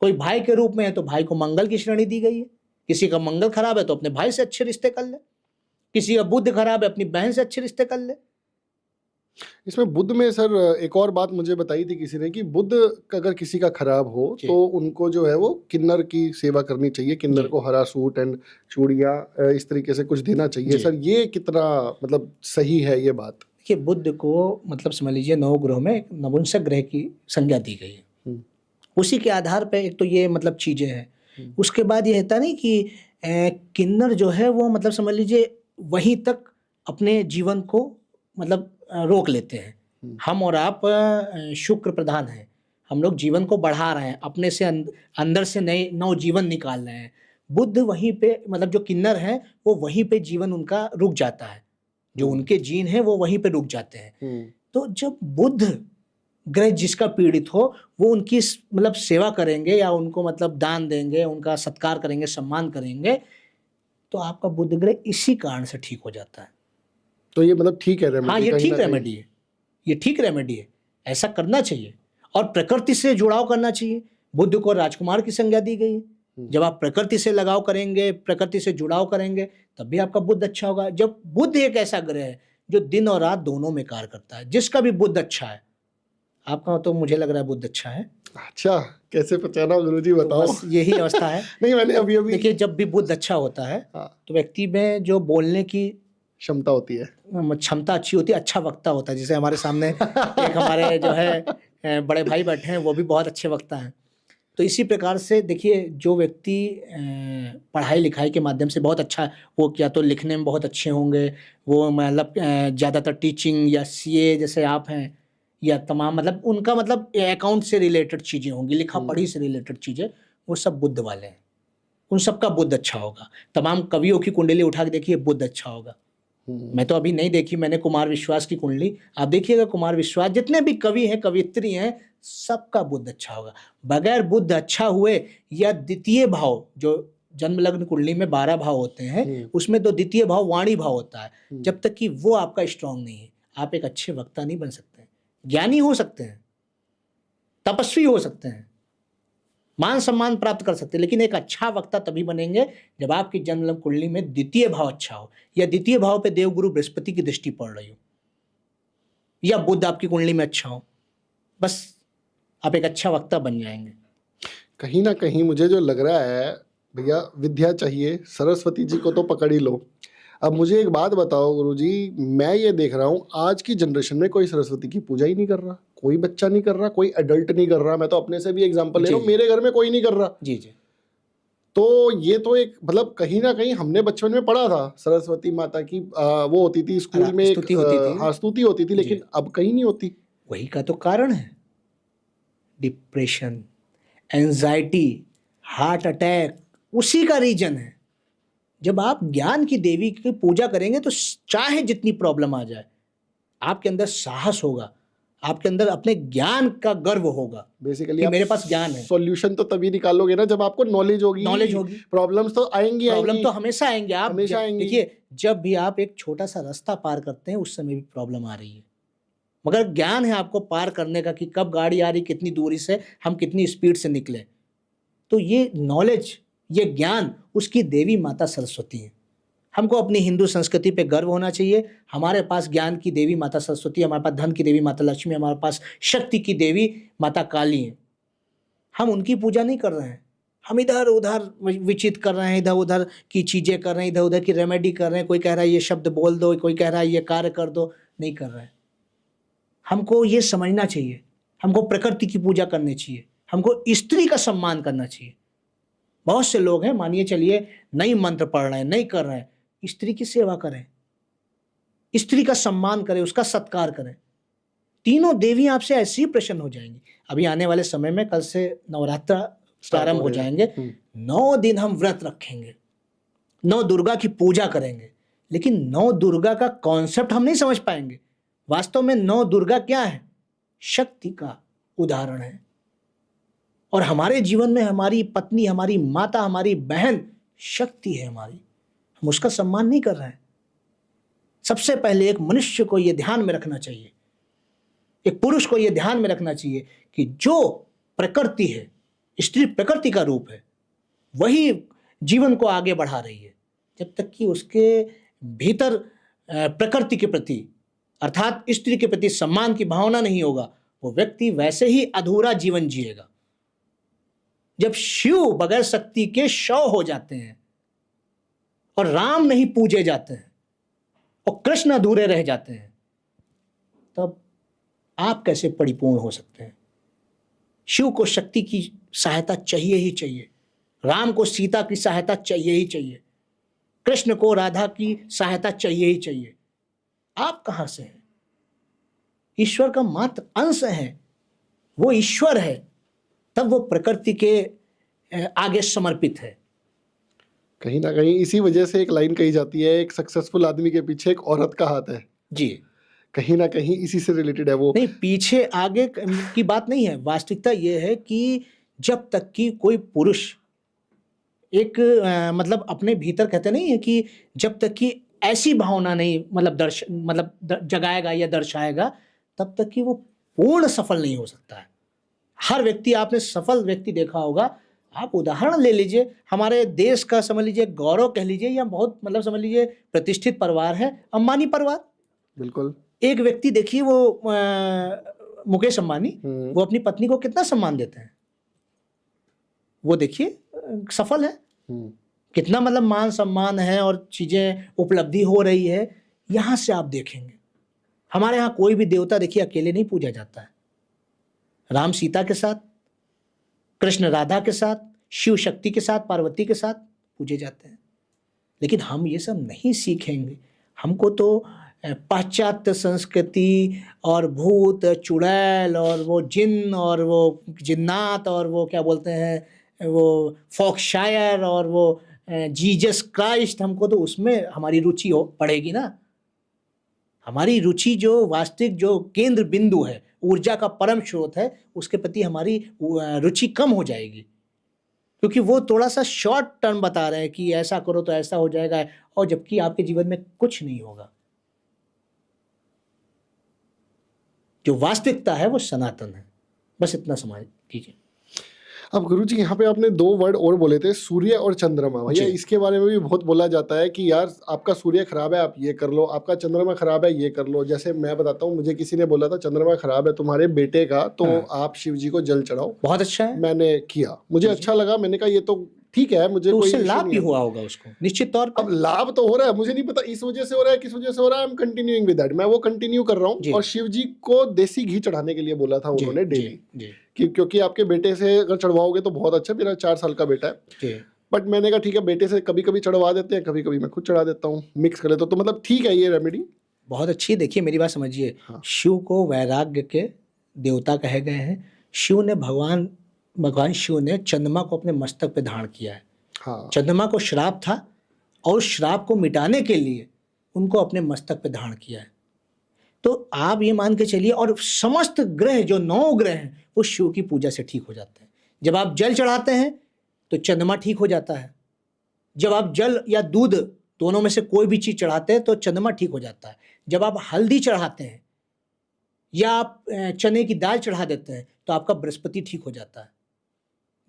कोई भाई के रूप में है तो भाई को मंगल की श्रेणी दी गई है, किसी का मंगल खराब है तो अपने भाई से अच्छे रिश्ते कर ले, किसी का बुद्ध खराब है अपनी बहन से अच्छे रिश्ते कर ले। इसमें बुध में सर एक और बात मुझे बताई थी किसी ने कि बुध अगर किसी का खराब हो जी। तो उनको जो है वो किन्नर की सेवा करनी चाहिए, किन्नर जी। को हरा सूट एंड चूड़ियाँ इस तरीके से कुछ देना चाहिए। जी। सर ये कितना मतलब सही है ये बात? देखिए, बुध को मतलब समझ लीजिए 9 ग्रहों में एक नपुंसक ग्रह की संज्ञा दी गई है। हम्म, उसी के आधार पे एक तो ये मतलब चीज़ें हैं। हम्म, उसके बाद ये होता नहीं कि किन्नर जो है वो मतलब समझ लीजिए वहीं तक अपने जीवन को मतलब रोक लेते हैं। हम्म, हम और आप शुक्र प्रधान हैं। हम लोग जीवन को बढ़ा रहे हैं, अपने से अंदर से नए नवजीवन निकाल रहे हैं। बुध वहीं पे मतलब जो किन्नर हैं वो वहीं पे जीवन उनका रुक जाता है। जो हम्म, उनके जीन हैं वो वहीं पे रुक जाते हैं। हम्म, तो जब बुध ग्रह जिसका पीड़ित हो वो उनकी मतलब सेवा करेंगे या उनको मतलब दान देंगे, उनका सत्कार करेंगे, सम्मान करेंगे, तो आपका बुध ग्रह इसी कारण से ठीक हो जाता है। तो ये मतलब ठीक है हाँ, रेमेडी ये कहीं ठीक ना कहीं? रेमेडी है। ये ठीक रेमेडी है। ऐसा करना चाहिए और प्रकृति से जुड़ाव करना चाहिए। बुध को राजकुमार की संज्ञा दी गई है। जब आप प्रकृति से लगाव करेंगे, प्रकृति से जुड़ाव करेंगे, तब भी आपका बुध अच्छा होगा। जब बुध एक ऐसा ग्रह है जो दिन और रात दोनों में कार्य करता है, जिसका भी बुध अच्छा है, आपका तो मुझे लग रहा है बुध अच्छा है। अच्छा, कैसे पहचाना गुरुजी तो बताओ? बस यही अवस्था है। नहीं मैंने अभी देखिए, जब भी बुध अच्छा होता है हाँ, तो व्यक्ति में जो बोलने की क्षमता होती है। क्षमता अच्छी होती है, अच्छा वक्ता होता है। जैसे हमारे सामने एक हमारे जो है बड़े भाई बैठे हैं, वो भी बहुत अच्छे वक्ता हैं। तो इसी प्रकार से देखिए, जो व्यक्ति पढ़ाई लिखाई के माध्यम से बहुत अच्छा, वो क्या तो लिखने में बहुत अच्छे होंगे, वो मतलब ज़्यादातर टीचिंग या सीए जैसे आप हैं, या तमाम मतलब उनका मतलब अकाउंट से रिलेटेड चीज़ें होंगी, लिखा पढ़ी से रिलेटेड चीज़ें, वो सब बुध वाले हैं। उन सबका बुध अच्छा होगा। तमाम कवियों की कुंडली उठा के देखिए, बुध अच्छा होगा। मैं तो अभी नहीं देखी मैंने कुमार विश्वास की कुंडली, आप देखिएगा कुमार विश्वास, जितने भी कवि हैं, कवियत्री हैं, सबका बुध अच्छा होगा। बगैर बुध अच्छा हुए या द्वितीय भाव, जो जन्म लग्न कुंडली में 12 भाव होते हैं, उसमें तो द्वितीय भाव वाणी भाव होता है। जब तक कि वो आपका स्ट्रांग नहीं है, आप एक अच्छे वक्ता नहीं बन सकते। ज्ञानी हो सकते हैं, तपस्वी हो सकते हैं, मान सम्मान प्राप्त कर सकते हैं, लेकिन एक अच्छा वक्ता तभी बनेंगे जब आपकी जन्म कुंडली में द्वितीय भाव अच्छा हो, या द्वितीय भाव पे देवगुरु बृहस्पति की दृष्टि पड़ रही हो, या बुध आपकी कुंडली में अच्छा हो। बस आप एक अच्छा वक्ता बन जाएंगे। कहीं ना कहीं मुझे जो लग रहा है भैया, विद्या चाहिए, सरस्वती जी को तो पकड़ ही लो। अब मुझे एक बात बताओ गुरुजी, मैं ये देख रहा हूँ आज की जनरेशन में कोई सरस्वती की पूजा ही नहीं कर रहा, कोई बच्चा नहीं कर रहा, कोई एडल्ट नहीं कर रहा। मैं तो अपने से भी एग्जांपल ले रहा हूँ, मेरे घर में कोई नहीं कर रहा। जी जी। तो ये तो एक मतलब कहीं ना कहीं हमने बचपन में पढ़ा था सरस्वती माता की वो होती थी स्कूल में, स्तुति होती थी। हाँ स्तुति होती थी, लेकिन अब कहीं नहीं होती। वही का तो कारण है, डिप्रेशन, एंजाइटी, हार्ट अटैक, उसी का रीजन है। जब आप ज्ञान की देवी की पूजा करेंगे तो चाहे जितनी प्रॉब्लम आ जाए, आपके अंदर साहस होगा, आपके अंदर अपने ज्ञान का गर्व होगा, बेसिकली कि मेरे पास ज्ञान है। सॉल्यूशन तो तभी निकालोगे ना जब आपको नॉलेज होगी। प्रॉब्लम्स तो आएंगी, प्रॉब्लम तो हमेशा आएंगे। आप हमेशा आएंगी। देखिए, जब भी आप एक छोटा सा रास्ता पार करते हैं, उस समय भी प्रॉब्लम आ रही है, मगर ज्ञान है आपको पार करने का कि कब गाड़ी आ रही, कितनी दूरी से, हम कितनी स्पीड से निकले। तो ये नॉलेज, ये ज्ञान, उसकी देवी माता सरस्वती है। हमको अपनी हिंदू संस्कृति पे गर्व होना चाहिए। हमारे पास ज्ञान की देवी माता सरस्वती, हमारे पास धन की देवी माता लक्ष्मी, हमारे पास शक्ति की देवी माता काली है। हम उनकी पूजा नहीं कर रहे हैं, हम इधर उधर विचित कर रहे हैं, इधर उधर की चीज़ें कर रहे हैं, इधर उधर की रेमेडी कर रहे हैं। कोई कह रहा है ये शब्द बोल दो, कोई कह रहा है ये कार्य कर दो, नहीं कर रहे हैं। हमको ये समझना चाहिए, हमको प्रकृति की पूजा करनी चाहिए, हमको स्त्री का सम्मान करना चाहिए। बहुत से लोग हैं, मानिए चलिए नहीं मंत्र पढ़ रहे हैं, नहीं कर रहे हैं, स्त्री की सेवा करें, स्त्री का सम्मान करें, उसका सत्कार करें। तीनों देवी आपसे ऐसे ही प्रसन्न हो जाएंगी। अभी आने वाले समय में कल से नवरात्र प्रारंभ हो जाएंगे। 9 दिन हम व्रत रखेंगे, 9 दुर्गा की पूजा करेंगे, लेकिन 9 दुर्गा का कॉन्सेप्ट हम नहीं समझ पाएंगे। वास्तव में 9 दुर्गा क्या है? शक्ति का उदाहरण है। और हमारे जीवन में हमारी पत्नी, हमारी माता, हमारी बहन शक्ति है हमारी, हम उसका सम्मान नहीं कर रहे हैं। सबसे पहले एक मनुष्य को यह ध्यान में रखना चाहिए, एक पुरुष को यह ध्यान में रखना चाहिए कि जो प्रकृति है, स्त्री प्रकृति का रूप है, वही जीवन को आगे बढ़ा रही है। जब तक कि उसके भीतर प्रकृति के प्रति अर्थात स्त्री के प्रति सम्मान की भावना नहीं होगा, वो व्यक्ति वैसे ही अधूरा जीवन जिएगा। जब शिव बगैर शक्ति के शव हो जाते हैं और राम नहीं पूजे जाते हैं और कृष्ण अधूरे रह जाते हैं, तब आप कैसे परिपूर्ण हो सकते हैं? शिव को शक्ति की सहायता चाहिए ही चाहिए, राम को सीता की सहायता चाहिए ही चाहिए, कृष्ण को राधा की सहायता चाहिए ही चाहिए। आप कहां से हैं? ईश्वर का मात्र अंश है, वो ईश्वर है, तब वो प्रकृति के आगे समर्पित है। कहीं ना कहीं इसी वजह से एक लाइन कही जाती है, एक सक्सेसफुल आदमी के पीछे एक औरत का हाथ है। जी, कहीं ना कहीं इसी से रिलेटेड है वो। नहीं, पीछे आगे की बात नहीं है। वास्तविकता ये है कि जब तक कि कोई पुरुष एक मतलब अपने भीतर कहते नहीं है कि जब तक कि ऐसी भावना नहीं मतलब जगाएगा या दर्शाएगा, तब तक कि वो पूर्ण सफल नहीं हो सकता है। हर व्यक्ति, आपने सफल व्यक्ति देखा होगा, आप उदाहरण ले लीजिए, हमारे देश का समझ लीजिए गौरव कह लीजिए, या बहुत मतलब समझ लीजिए प्रतिष्ठित परिवार है, अंबानी परिवार। बिल्कुल। एक व्यक्ति देखिए, वो मुकेश अंबानी, वो अपनी पत्नी को कितना सम्मान देते हैं। वो देखिए सफल है, कितना मतलब मान सम्मान है और चीजें उपलब्धि हो रही है। यहां से आप देखेंगे हमारे यहाँ कोई भी देवता देखिए अकेले नहीं पूजा जाता है। राम सीता के साथ, कृष्ण राधा के साथ, शिव शक्ति के साथ, पार्वती के साथ पूजे जाते हैं। लेकिन हम ये सब नहीं सीखेंगे। हमको तो पाश्चात्य संस्कृति और भूत चुड़ैल और वो जिन और वो जिन्नात और वो क्या बोलते हैं वो फॉक्शायर और वो जीसस क्राइस्ट, हमको तो उसमें हमारी रुचि पड़ेगी ना। हमारी रुचि जो वास्तविक जो केंद्र बिंदु है, ऊर्जा का परम स्रोत है, उसके प्रति हमारी रुचि कम हो जाएगी, क्योंकि वो थोड़ा सा शॉर्ट टर्म बता रहे हैं कि ऐसा करो तो ऐसा हो जाएगा, और जबकि आपके जीवन में कुछ नहीं होगा। जो वास्तविकता है वो सनातन है। बस इतना समझ कीजिए। अब गुरुजी यहाँ पे आपने 2 वर्ड और बोले थे, सूर्य और चंद्रमा। भैया इसके बारे में भी बहुत बोला जाता है कि यार आपका सूर्य खराब है, आप ये कर लो, आपका चंद्रमा खराब है, ये कर लो। जैसे मैं बताता हूँ, मुझे किसी ने बोला था चंद्रमा खराब है तुम्हारे बेटे का, तो आप शिव जी को जल चढ़ाओ। बहुत अच्छा है, मैंने किया, मुझे अच्छा लगा। मैंने कहा ये तो ठीक है, मुझे तो कोई उससे लाभ भी हुआ होगा उसको, निश्चित तौर पर। अब लाभ तो हो रहा है, मुझे नहीं पता इस वजह से हो रहा है, किस वजह से हो रहा है। I am continuing with that, मैं वो कंटिन्यू कर रहा हूँ। और शिव जी को देसी घी चढ़ाने के लिए बोला था उन्होंने डेली, क्योंकि आपके बेटे से अगर चढ़वाओगे तो बहुत अच्छा। मेरा 4 साल का बेटा है, बट मैंने कहा ठीक है, बेटे से कभी कभी चढ़वा देते हैं, कभी कभी मैं खुद चढ़ा देता हूँ, मिक्स कर लेता हूँ, तो मतलब ठीक है ये रेमेडी बहुत अच्छी। देखिए मेरी बात समझिए, शिव को वैराग्य के देवता कहे गए हैं। शिव ने भगवान शिव ने चंद्रमा को अपने मस्तक पे धारण किया है। चंद्रमा को श्राप था और उस श्राप को मिटाने के लिए उनको अपने मस्तक पे धारण किया है। तो आप ये मान के चलिए, और समस्त ग्रह जो 9 ग्रह हैं वो शिव की पूजा से ठीक हो जाते हैं। जब आप जल चढ़ाते हैं तो चंद्रमा ठीक हो जाता है। जब आप जल या दूध दोनों में से कोई भी चीज चढ़ाते हैं तो चंद्रमा ठीक हो जाता है। जब आप हल्दी चढ़ाते हैं या आप चने की दाल चढ़ा देते हैं तो आपका बृहस्पति ठीक हो जाता है।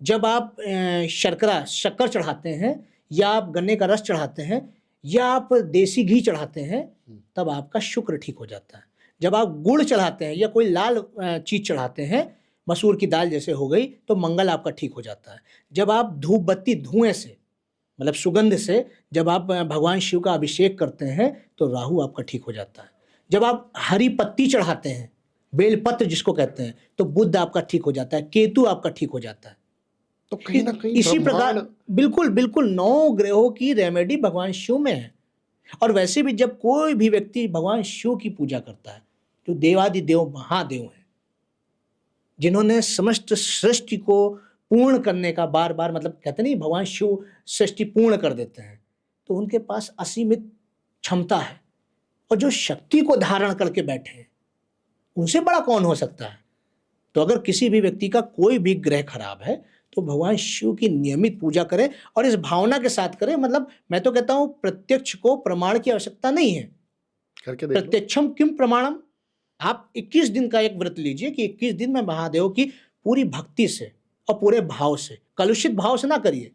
जब आप शक्कर चढ़ाते हैं या आप गन्ने का रस चढ़ाते हैं या आप देसी घी चढ़ाते हैं, तब आपका शुक्र ठीक हो जाता है। जब आप गुड़ चढ़ाते हैं या कोई लाल चीज चढ़ाते हैं, मसूर की दाल जैसे हो गई, तो मंगल आपका ठीक हो जाता है। जब आप धूप बत्ती धुएं से मतलब सुगंध से जब आप भगवान शिव का अभिषेक करते हैं तो राहु आपका ठीक हो जाता है। जब आप हरी पत्ती चढ़ाते हैं, बेलपत्र जिसको कहते हैं, तो बुध आपका ठीक हो जाता है, केतु आपका ठीक हो जाता है। तो कहीं ना कहीं इसी प्रकार बिल्कुल 9 ग्रहों की रेमेडी भगवान शिव में है। और वैसे भी जब कोई भी व्यक्ति भगवान शिव की पूजा करता है, जो देवादिदेव महादेव हैं, जिन्होंने समस्त सृष्टि को पूर्ण करने का बार बार मतलब कहते नहीं, भगवान शिव सृष्टि पूर्ण कर देते हैं, तो उनके पास असीमित क्षमता है। और जो शक्ति को धारण करके बैठे हैं, उनसे बड़ा कौन हो सकता है। तो अगर किसी भी व्यक्ति का कोई भी ग्रह खराब है तो भगवान शिव की नियमित पूजा करें और इस भावना के साथ करें। मतलब मैं तो कहता हूं प्रत्यक्ष को प्रमाण की आवश्यकता नहीं है, करके देख लो। प्रत्यक्षम किम प्रमाणम। आप 21 दिन का एक व्रत लीजिए कि 21 दिन में महादेव की पूरी भक्ति से और पूरे भाव से, कलुषित भाव से ना करिए,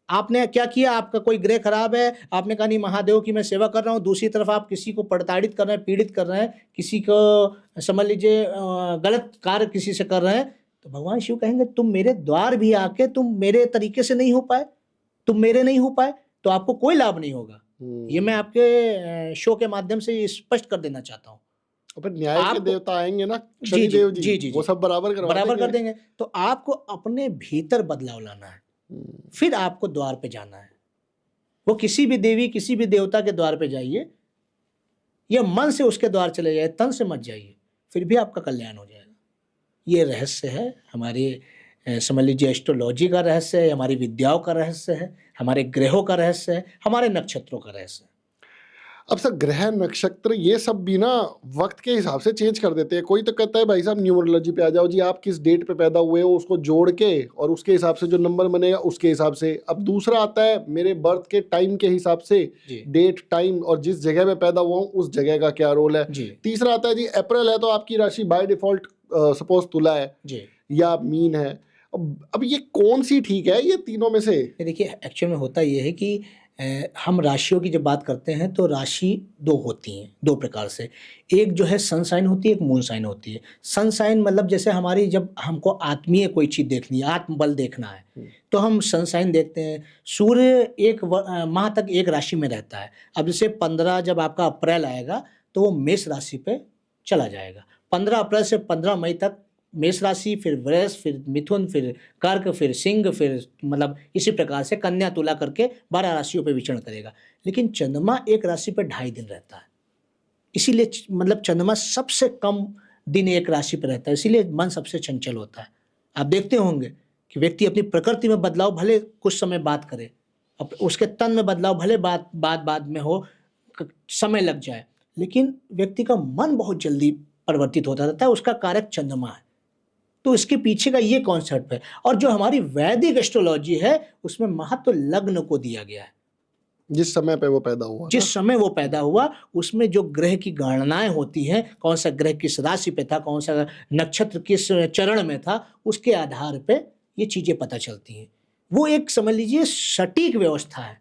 आपने क्या किया, आपका कोई ग्रह खराब है, आपने कहा नहीं महादेव की मैं सेवा कर रहा हूँ, दूसरी तरफ आप किसी को प्रताड़ित कर रहे हैं, पीड़ित कर रहे हैं, किसी को समझ लीजिए गलत कार्य किसी से कर रहे हैं, तो भगवान शिव कहेंगे तुम मेरे द्वार भी आके तुम मेरे तरीके से नहीं हो पाए, तुम मेरे नहीं हो पाए, तो आपको कोई लाभ नहीं होगा। ये मैं आपके शो के माध्यम से स्पष्ट कर देना चाहता हूँ। फिर न्याय के देवता आएंगे ना, जी शनिदेव जी जी, जी जी वो सब बराबर कर देंगे। तो आपको अपने भीतर बदलाव लाना है, फिर आपको द्वार पे जाना है। वो किसी भी देवी किसी भी देवता के द्वार पे जाइए, या मन से उसके द्वार चले जाइए, तन से मत जाइए, फिर भी आपका कल्याण हो जाएगा। ये रहस्य है हमारे समझ लीजिए एस्ट्रोलॉजी का रहस्य है, हमारी विद्याओं का रहस्य है, हमारे ग्रहों का रहस्य है, हमारे नक्षत्रों का रहस्य है। अब सर ग्रह नक्षत्र ये सब भी ना वक्त के हिसाब से चेंज कर देते हैं। कोई तो कहता है भाई साहब न्यूमरोलॉजी पे आ जाओ जी, आप किस डेट पे पैदा हुए हो उसको जोड़ के और उसके हिसाब से जो नंबर बनेगा उसके हिसाब से। अब दूसरा आता है मेरे बर्थ के टाइम के हिसाब से, डेट टाइम और जिस जगह पे पैदा हुआ हूँ उस जगह का क्या रोल है। तीसरा आता है जी अप्रैल है तो आपकी राशि बाय डिफॉल्ट सपोज तुला है या मीन है। अब ये कौन सी ठीक है ये तीनों में से? देखिए एक्चुअल में होता ये है कि हम राशियों की जब बात करते हैं तो राशि दो होती हैं, दो प्रकार से। एक जो है सन साइन होती है, एक मून साइन होती है। सन साइन मतलब जैसे हमारी जब हमको आत्मीय कोई चीज़ देखनी है, आत्मबल देखना है, तो हम सन साइन देखते हैं। सूर्य एक माह तक एक राशि में रहता है। अब जैसे 15 जब आपका अप्रैल आएगा तो वो मेष राशि पे चला जाएगा। 15 अप्रैल से 15 मई तक मेष राशि, फिर वृष, फिर मिथुन, फिर कर्क, फिर सिंह, फिर मतलब इसी प्रकार से कन्या तुला करके 12 राशियों पे विचरण करेगा। लेकिन चंद्रमा एक राशि पे 2.5 दिन रहता है, इसीलिए मतलब चंद्रमा सबसे कम दिन एक राशि पे रहता है, इसीलिए मन सबसे चंचल होता है। आप देखते होंगे कि व्यक्ति अपनी प्रकृति में बदलाव भले कुछ समय बाद करे, उसके तन में बदलाव भले बाद में हो, समय लग जाए, लेकिन व्यक्ति का मन बहुत जल्दी परिवर्तित होता रहता है। उसका कारक चंद्रमा है। तो इसके पीछे का ये कॉन्सेप्ट है। और जो हमारी वैदिक एस्ट्रोलॉजी है उसमें महत्व लग्न को दिया गया है, जिस समय पे वो पैदा हुआ, जिस समय वो पैदा हुआ उसमें जो ग्रह की गणनाएं होती हैं, कौन सा ग्रह किस राशि पे था, कौन सा नक्षत्र किस चरण में था, उसके आधार पे ये चीजें पता चलती हैं। वो एक समझ लीजिए सटीक व्यवस्था है,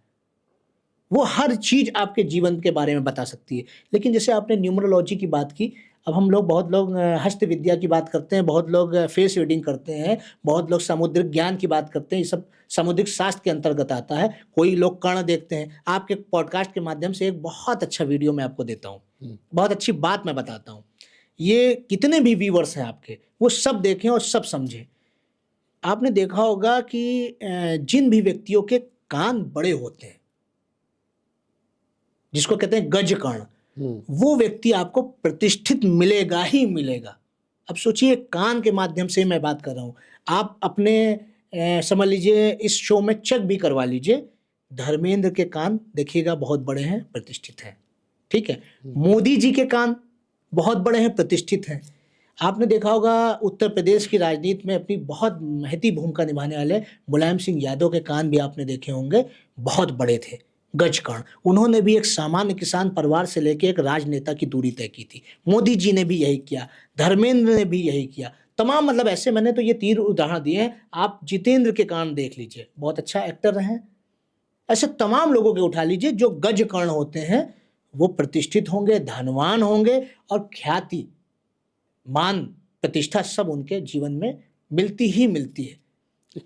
वो हर चीज आपके जीवन के बारे में बता सकती है। लेकिन जैसे आपने न्यूमरोलॉजी की बात की, अब हम लोग बहुत लोग हस्त विद्या की बात करते हैं, बहुत लोग फेस रीडिंग करते हैं, बहुत लोग समुद्रिक ज्ञान की बात करते हैं, ये सब समुद्रिक शास्त्र के अंतर्गत आता है। कोई लोग कर्ण देखते हैं। आपके पॉडकास्ट के माध्यम से एक बहुत अच्छा वीडियो मैं आपको देता हूँ, बहुत अच्छी बात मैं बताता हूँ। ये कितने भी व्यूअर्स हैं आपके, वो सब देखें और सब समझें। आपने देखा होगा कि जिन भी व्यक्तियों के कान बड़े होते हैं, जिसको कहते हैं गज कर्ण, वो व्यक्ति आपको प्रतिष्ठित मिलेगा ही मिलेगा। अब सोचिए कान के माध्यम से मैं बात कर रहा हूँ। आप अपने समझ लीजिए इस शो में चेक भी करवा लीजिए, धर्मेंद्र के कान देखिएगा बहुत बड़े हैं, प्रतिष्ठित हैं, ठीक है। मोदी जी के कान बहुत बड़े हैं, प्रतिष्ठित हैं। आपने देखा होगा उत्तर प्रदेश की राजनीति में अपनी बहुत महती भूमिका निभाने वाले मुलायम सिंह यादव के कान भी आपने देखे होंगे, बहुत बड़े थे, गजकर्ण। उन्होंने भी एक सामान्य किसान परिवार से लेकर एक राजनेता की दूरी तय की थी। मोदी जी ने भी यही किया, धर्मेंद्र ने भी यही किया, तमाम मतलब ऐसे मैंने तो ये 3 उदाहरण दिए हैं। आप जितेंद्र के कान देख लीजिए, बहुत अच्छा एक्टर रहे। ऐसे तमाम लोगों के उठा लीजिए जो गजकर्ण होते हैं, वो प्रतिष्ठित होंगे, धनवान होंगे और ख्याति, मान, प्रतिष्ठा सब उनके जीवन में मिलती ही मिलती है।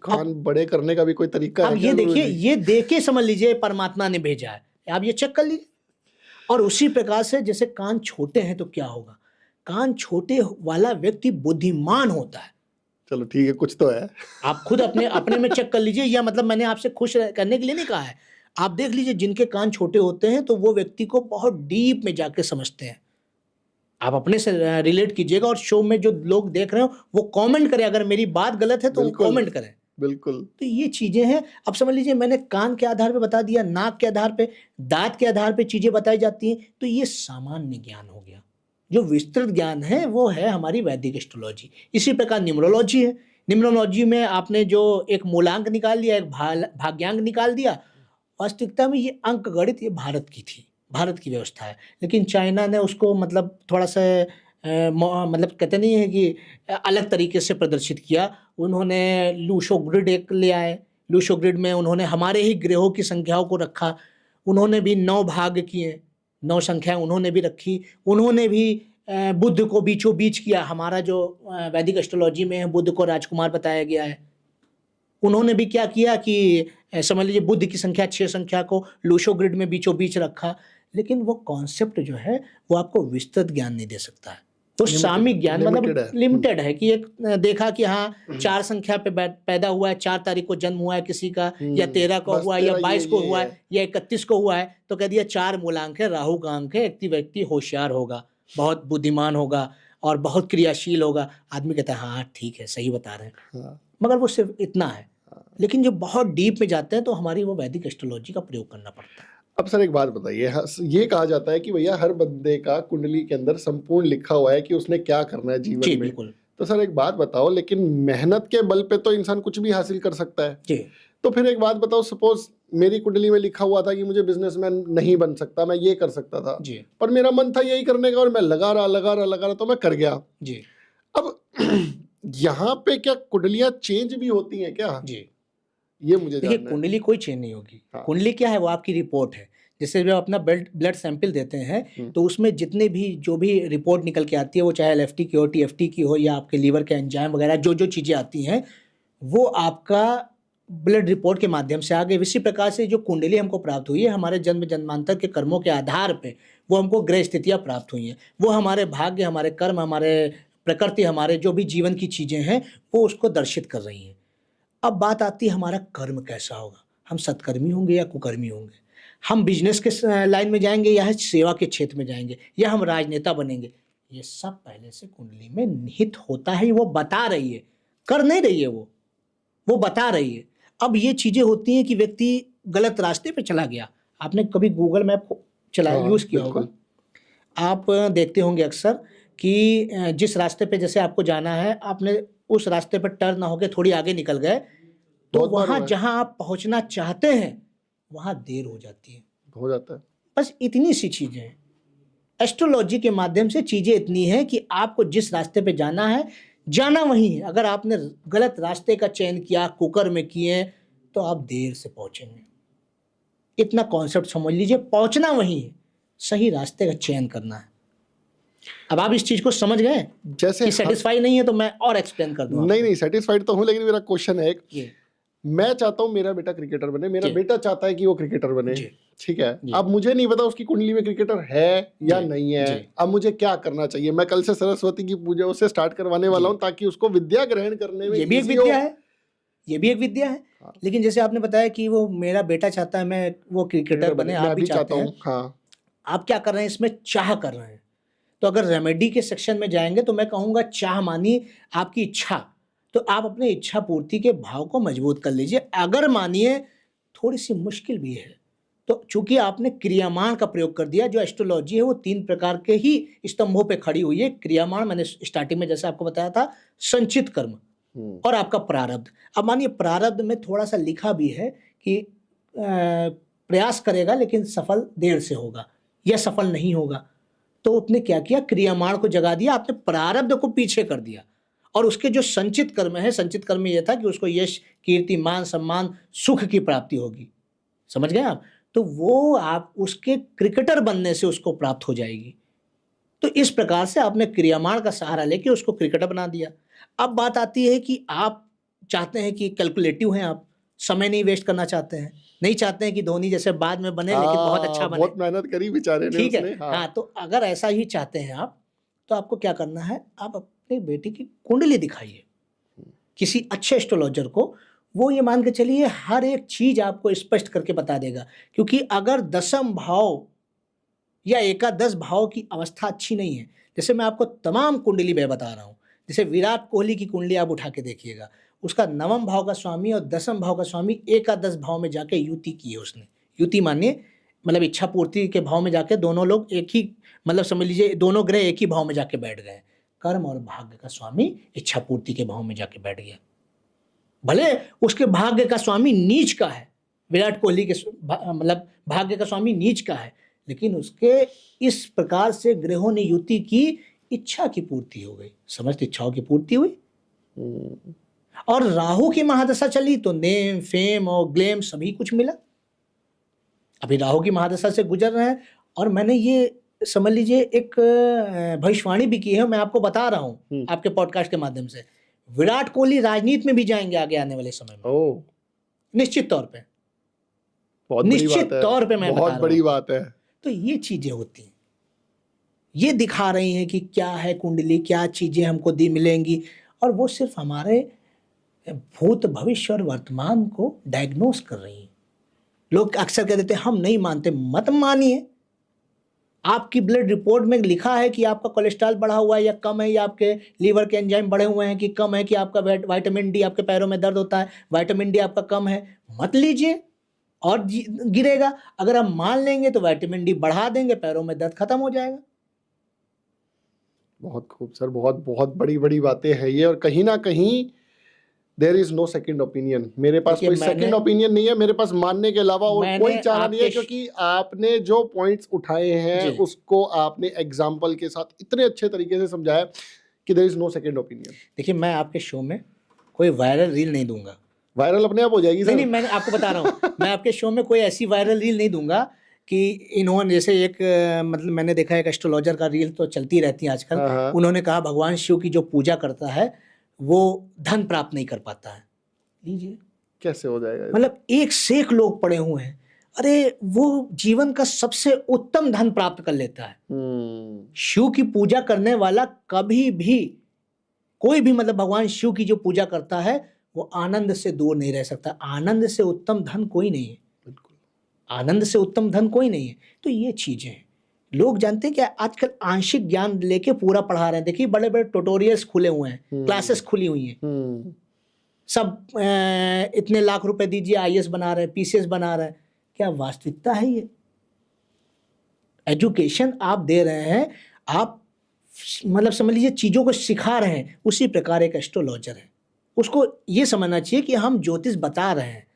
कान बड़े करने का भी कोई तरीका है? अब ये देखिए, ये देखे समझ लीजिए परमात्मा ने भेजा है, आप ये चेक कर लीजिए। और उसी प्रकार से जैसे कान छोटे हैं तो क्या होगा, कान छोटे वाला व्यक्ति बुद्धिमान होता है। चलो ठीक है, कुछ तो है। आप खुद अपने में चेक कर लीजिए, या मतलब मैंने आपसे खुश करने के लिए नहीं कहा है। आप देख लीजिए जिनके कान छोटे होते हैं तो वो व्यक्ति को बहुत डीप में जाके समझते हैं। आप अपने से रिलेट कीजिएगा और शो में जो लोग देख रहे हो वो कमेंट करें, अगर मेरी बात गलत है तो वो कमेंट करें। बिल्कुल। तो ये चीजें हैं। अब समझ लीजिए मैंने कान के आधार पे बता दिया, नाक के आधार पे, दांत के आधार पे चीजें बताई जाती हैं। तो ये सामान्य ज्ञान हो गया। जो विस्तृत ज्ञान है वो है हमारी वैदिक एस्ट्रोलॉजी। इसी प्रकार न्यूमरोलॉजी है। न्यूमरोलॉजी में आपने जो एक मूलांक निकाल लिया, एक भाग्यांक निकाल दिया, वास्तविकता में ये अंक गणित ये भारत की थी, भारत की व्यवस्था है। लेकिन चाइना ने उसको मतलब थोड़ा सा मतलब कहते नहीं है कि अलग तरीके से प्रदर्शित किया। उन्होंने लूशो ग्रिड एक ले आए, लूशो ग्रिड में उन्होंने हमारे ही ग्रहों की संख्याओं को रखा, उन्होंने भी 9 भाग किए, 9 संख्याएं उन्होंने भी रखी, उन्होंने भी बुध को बीचों बीच किया। हमारा जो वैदिक एस्ट्रोलॉजी में है बुध को राजकुमार बताया गया है। उन्होंने भी क्या किया कि समझ लीजिए बुध की संख्या 6 संख्या को लूशो ग्रिड में बीचों बीच रखा, लेकिन वो कॉन्सेप्ट जो है वो आपको विस्तृत ज्ञान नहीं दे सकता है। तो सामयिक ज्ञान मतलब लिमिटेड है कि एक देखा कि हाँ 4 संख्या पे पैदा हुआ है, 4 तारीख को जन्म हुआ है किसी का, या 13 को हुआ है, या 22 को हुआ है, या 31 को हुआ है, तो कह दिया 4 मूलांक है, राहु का अंक है, व्यक्ति होशियार होगा, बहुत बुद्धिमान होगा और बहुत क्रियाशील होगा। आदमी कहता है हाँ ठीक है, सही बता रहे हैं, मगर वो सिर्फ इतना है। लेकिन जो बहुत डीप में जाते हैं तो हमारी वो वैदिक एस्ट्रोलॉजी का प्रयोग करना पड़ता है। अब सर एक बात बताइए, ये कहा जाता है कि भैया हर बंदे का कुंडली के अंदर संपूर्ण लिखा हुआ है कि उसने क्या करना है जीवन में। बिल्कुल। तो सर एक बात बताओ, लेकिन मेहनत के बल पे तो इंसान कुछ भी हासिल कर सकता है जी। तो फिर एक बात बताओ, सपोज मेरी कुंडली में लिखा हुआ था कि मुझे बिजनेसमैन नहीं बन सकता, मैं ये कर सकता था जी। पर मेरा मन था यही करने का और मैं लगा रहा तो मैं कर गया जी। अब यहाँ पे क्या कुंडलियां चेंज भी होती हैं क्या? जी, ये मुझे देखिए जानना है। कुंडली कोई चेंज नहीं होगी। हाँ। कुंडली क्या है, वो आपकी रिपोर्ट है। जैसे जब अपना ब्लड सैंपल देते हैं तो उसमें जितने भी जो भी रिपोर्ट निकल के आती है, वो चाहे LFT की हो, TFT की हो, या आपके लीवर के एंजाइम वगैरह जो जो चीज़ें आती हैं वो आपका ब्लड रिपोर्ट के माध्यम से आ गई। इसी प्रकार से जो कुंडली हमको प्राप्त हुई है, हमारे जन्म जन्मांतर के कर्मों के आधार पे वो हमको ग्रह स्थितियाँ प्राप्त हुई हैं। वो हमारे भाग्य, हमारे कर्म, हमारे प्रकृति, हमारे जो भी जीवन की चीज़ें हैं वो उसको दर्शित कर रही हैं। अब बात आती है हमारा कर्म कैसा होगा, हम सत्कर्मी होंगे या कुकर्मी होंगे, हम बिजनेस के लाइन में जाएंगे या सेवा के क्षेत्र में जाएंगे, या हम राजनेता बनेंगे। ये सब पहले से कुंडली में निहित होता है, वो बता रही है, कर नहीं रही है, वो बता रही है। अब ये चीज़ें होती हैं कि व्यक्ति गलत रास्ते पे चला गया। आपने कभी गूगल मैप चलाया, यूज़ किया होगा, आप देखते होंगे अक्सर कि जिस रास्ते पे जैसे आपको जाना है, आपने उस रास्ते पर टर्न ना होकर थोड़ी आगे निकल गए तो वहाँ जहाँ आप पहुँचना चाहते हैं वहाँ देर हो जाती है, हो जाता है। बस इतनी सी चीज़ें हैं। एस्ट्रोलॉजी के माध्यम से चीज़ें इतनी हैं कि आपको जिस रास्ते पे जाना है, जाना वहीं है। अगर आपने गलत रास्ते का चयन किया, कुकर में किए, तो आप देर से पहुँचेंगे। इतना कॉन्सेप्ट समझ लीजिए, पहुँचना वहीं है, सही रास्ते का चयन करना है। अब आप इस चीज को समझ गए? जैसे सेटिस्फाई नहीं है तो मैं और एक्सप्लेन कर दूं। नहीं सेटिस्फाइड तो हूं, लेकिन मेरा क्वेश्चन है एक, मैं चाहता हूं मेरा बेटा क्रिकेटर बने, मेरा बेटा चाहता है कि वो क्रिकेटर बने, ठीक है। अब मुझे नहीं पता उसकी कुंडली में क्रिकेटर है या नहीं है, अब मुझे क्या करना चाहिए? मैं कल से सरस्वती की पूजा उससे स्टार्ट करवाने वाला हूं ताकि उसको विद्या ग्रहण करने में, ये भी एक विद्या है, ये भी एक विद्या है। लेकिन जैसे आपने बताया कि वो मेरा बेटा चाहता है मैं वो क्रिकेटर बने, आप भी चाहते हैं, आप क्या कर रहे हैं इसमें? चाह कर रहे हैं। तो अगर रेमेडी के सेक्शन में जाएंगे तो मैं कहूँगा चाह मानिए आपकी इच्छा, तो आप अपने इच्छा पूर्ति के भाव को मजबूत कर लीजिए। अगर मानिए थोड़ी सी मुश्किल भी है तो चूंकि आपने क्रियामाण का प्रयोग कर दिया, जो एस्ट्रोलॉजी है वो 3 प्रकार के ही स्तंभों पे खड़ी हुई है। क्रियामाण मैंने स्टार्टिंग में जैसे आपको बताया था, संचित कर्म और आपका प्रारब्ध। अब मानिए प्रारब्ध में थोड़ा सा लिखा भी है कि प्रयास करेगा लेकिन सफल देर से होगा या सफल नहीं होगा, तो उसने क्या किया? क्रियामाण को जगा दिया, आपने प्रारब्ध को पीछे कर दिया। और उसके जो संचित कर्म है, संचित कर्म यह था कि उसको यश, कीर्ति, मान, सम्मान, सुख की प्राप्ति होगी। समझ गए आप? तो वो आप उसके क्रिकेटर बनने से उसको प्राप्त हो जाएगी। तो इस प्रकार से आपने क्रियामाण का सहारा लेके उसको क्रिकेटर बना दिया। अब बात आती है कि आप चाहते हैं कि कैलकुलेटिव हैं, आप समय नहीं वेस्ट करना चाहते हैं, नहीं चाहते हैं कि धोनी जैसे बाद में बने लेकिन बहुत अच्छा बने, बहुत मेहनत करी बेचारे ने, ठीक है। हाँ, तो अगर ऐसा ही चाहते हैं आप, तो आपको क्या करना है? आप अपने बेटे की कुंडली दिखाइए किसी अच्छे एस्ट्रोलॉजर को, वो ये मान के चलिए हर एक चीज आपको स्पष्ट करके बता देगा। क्योंकि अगर 10म भाव या एकादश भाव की अवस्था अच्छी नहीं है, जैसे मैं आपको तमाम कुंडली में बता रहा हूँ, जैसे विराट कोहली की कुंडली आप उठा के देखिएगा, उसका 9वें भाव का स्वामी और 10वें भाव का स्वामी एकादश भाव में जाके युति की है उसने। युति मानिए मतलब इच्छा पूर्ति के भाव में जाके दोनों लोग एक ही, मतलब समझ लीजिए दोनों ग्रह एक ही भाव में जाके बैठ गए। कर्म और भाग्य का स्वामी इच्छा पूर्ति के भाव में जाके बैठ गया। भले उसके भाग्य का स्वामी नीच का है, विराट कोहली के मतलब भाग्य का स्वामी नीच का है, लेकिन उसके इस प्रकार से ग्रहों ने युति की, इच्छा की पूर्ति हो गई। समझते, इच्छाओं की पूर्ति हुई। और राहु की महादशा चली तो नेम फेम और ग्लेम सभी कुछ मिला। अभी राहु की महादशा से गुजर रहे हैं और मैंने ये समझ लीजिए एक भविष्यवाणी भी की है, मैं आपको बता रहा हूँ आपके पॉडकास्ट के माध्यम से। विराट कोहली राजनीति में भी जाएंगे आगे आने वाले समय में। ओह, निश्चित तौर पे, बहुत बड़ी निश्चित बात है, तौर पे मैं बता बहुत रहा बड़ी हूं। बात है। तो ये चीजें होती हैं, ये दिखा रही हैं कि क्या है कुंडली, क्या चीजें हमको दी मिलेंगी, और वो सिर्फ हमारे भूत भविष्य और वर्तमान को डायग्नोस कर रही हैं। लोग अक्सर कह देते हैं हम नहीं मानते, मत मानिए। आपकी ब्लड रिपोर्ट में लिखा है कि आपका कोलेस्ट्रॉल बढ़ा हुआ है या कम है, या आपके लीवर के एंजाइम बढ़े हुए हैं कि कम है, कि आपका विटामिन डी, आपके पैरों में दर्द होता है, विटामिन डी आपका कम है, मत लीजिए और गिरेगा। अगर आप मान लेंगे तो विटामिन डी बढ़ा देंगे, पैरों में दर्द खत्म हो जाएगा। बहुत खूब सर, बहुत बहुत बड़ी बड़ी बातें हैं ये, और कहीं ना कहीं there is no second opinion. मेरे पास कोई सेकंड ओपिनियन नहीं है, मेरे पास मानने के अलावा और कोई चारा नहीं है, क्योंकि आपने जो पॉइंट्स उठाए हैं उसको आपने एग्जाम्पल के साथ इतने अच्छे तरीके से समझाया कि there is no second opinion. देखिए, मैं आपके शो में कोई वायरल रील नहीं दूंगा। वायरल अपने आप हो जाएगी सर। नहीं, मैं आपको बता रहा हूँ मैं आपके शो में कोई ऐसी वायरल रील नहीं दूंगा कि इन्होंने, जैसे एक मतलब मैंने देखा एक एस्ट्रोलॉजर का रील तो चलती रहती है आजकल, उन्होंने कहा भगवान शिव की जो पूजा करता है वो धन प्राप्त नहीं कर पाता है। लीजिए, कैसे हो जाएगा? मतलब एक से एक लोग पड़े हुए हैं, अरे वो जीवन का सबसे उत्तम धन प्राप्त कर लेता है। शिव की पूजा करने वाला कभी भी, कोई भी मतलब भगवान शिव की जो पूजा करता है वो आनंद से दूर नहीं रह सकता। आनंद से उत्तम धन कोई नहीं है, बिल्कुल आनंद से उत्तम धन कोई नहीं है। तो ये चीजें हैं, लोग जानते हैं कि आजकल आंशिक ज्ञान लेके पूरा पढ़ा रहे हैं। देखिए, बड़े बड़े ट्यूटोरियल्स खुले हुए हैं, क्लासेस खुली हुई हैं, सब इतने लाख रुपए दीजिए आईएएस बना रहे हैं, पीसीएस बना रहे हैं। क्या वास्तविकता है ये? एजुकेशन आप दे रहे हैं, आप मतलब समझ लीजिए चीजों को सिखा रहे हैं। उसी प्रकार एक एस्ट्रोलॉजर है, उसको ये समझना चाहिए कि हम ज्योतिष बता रहे हैं,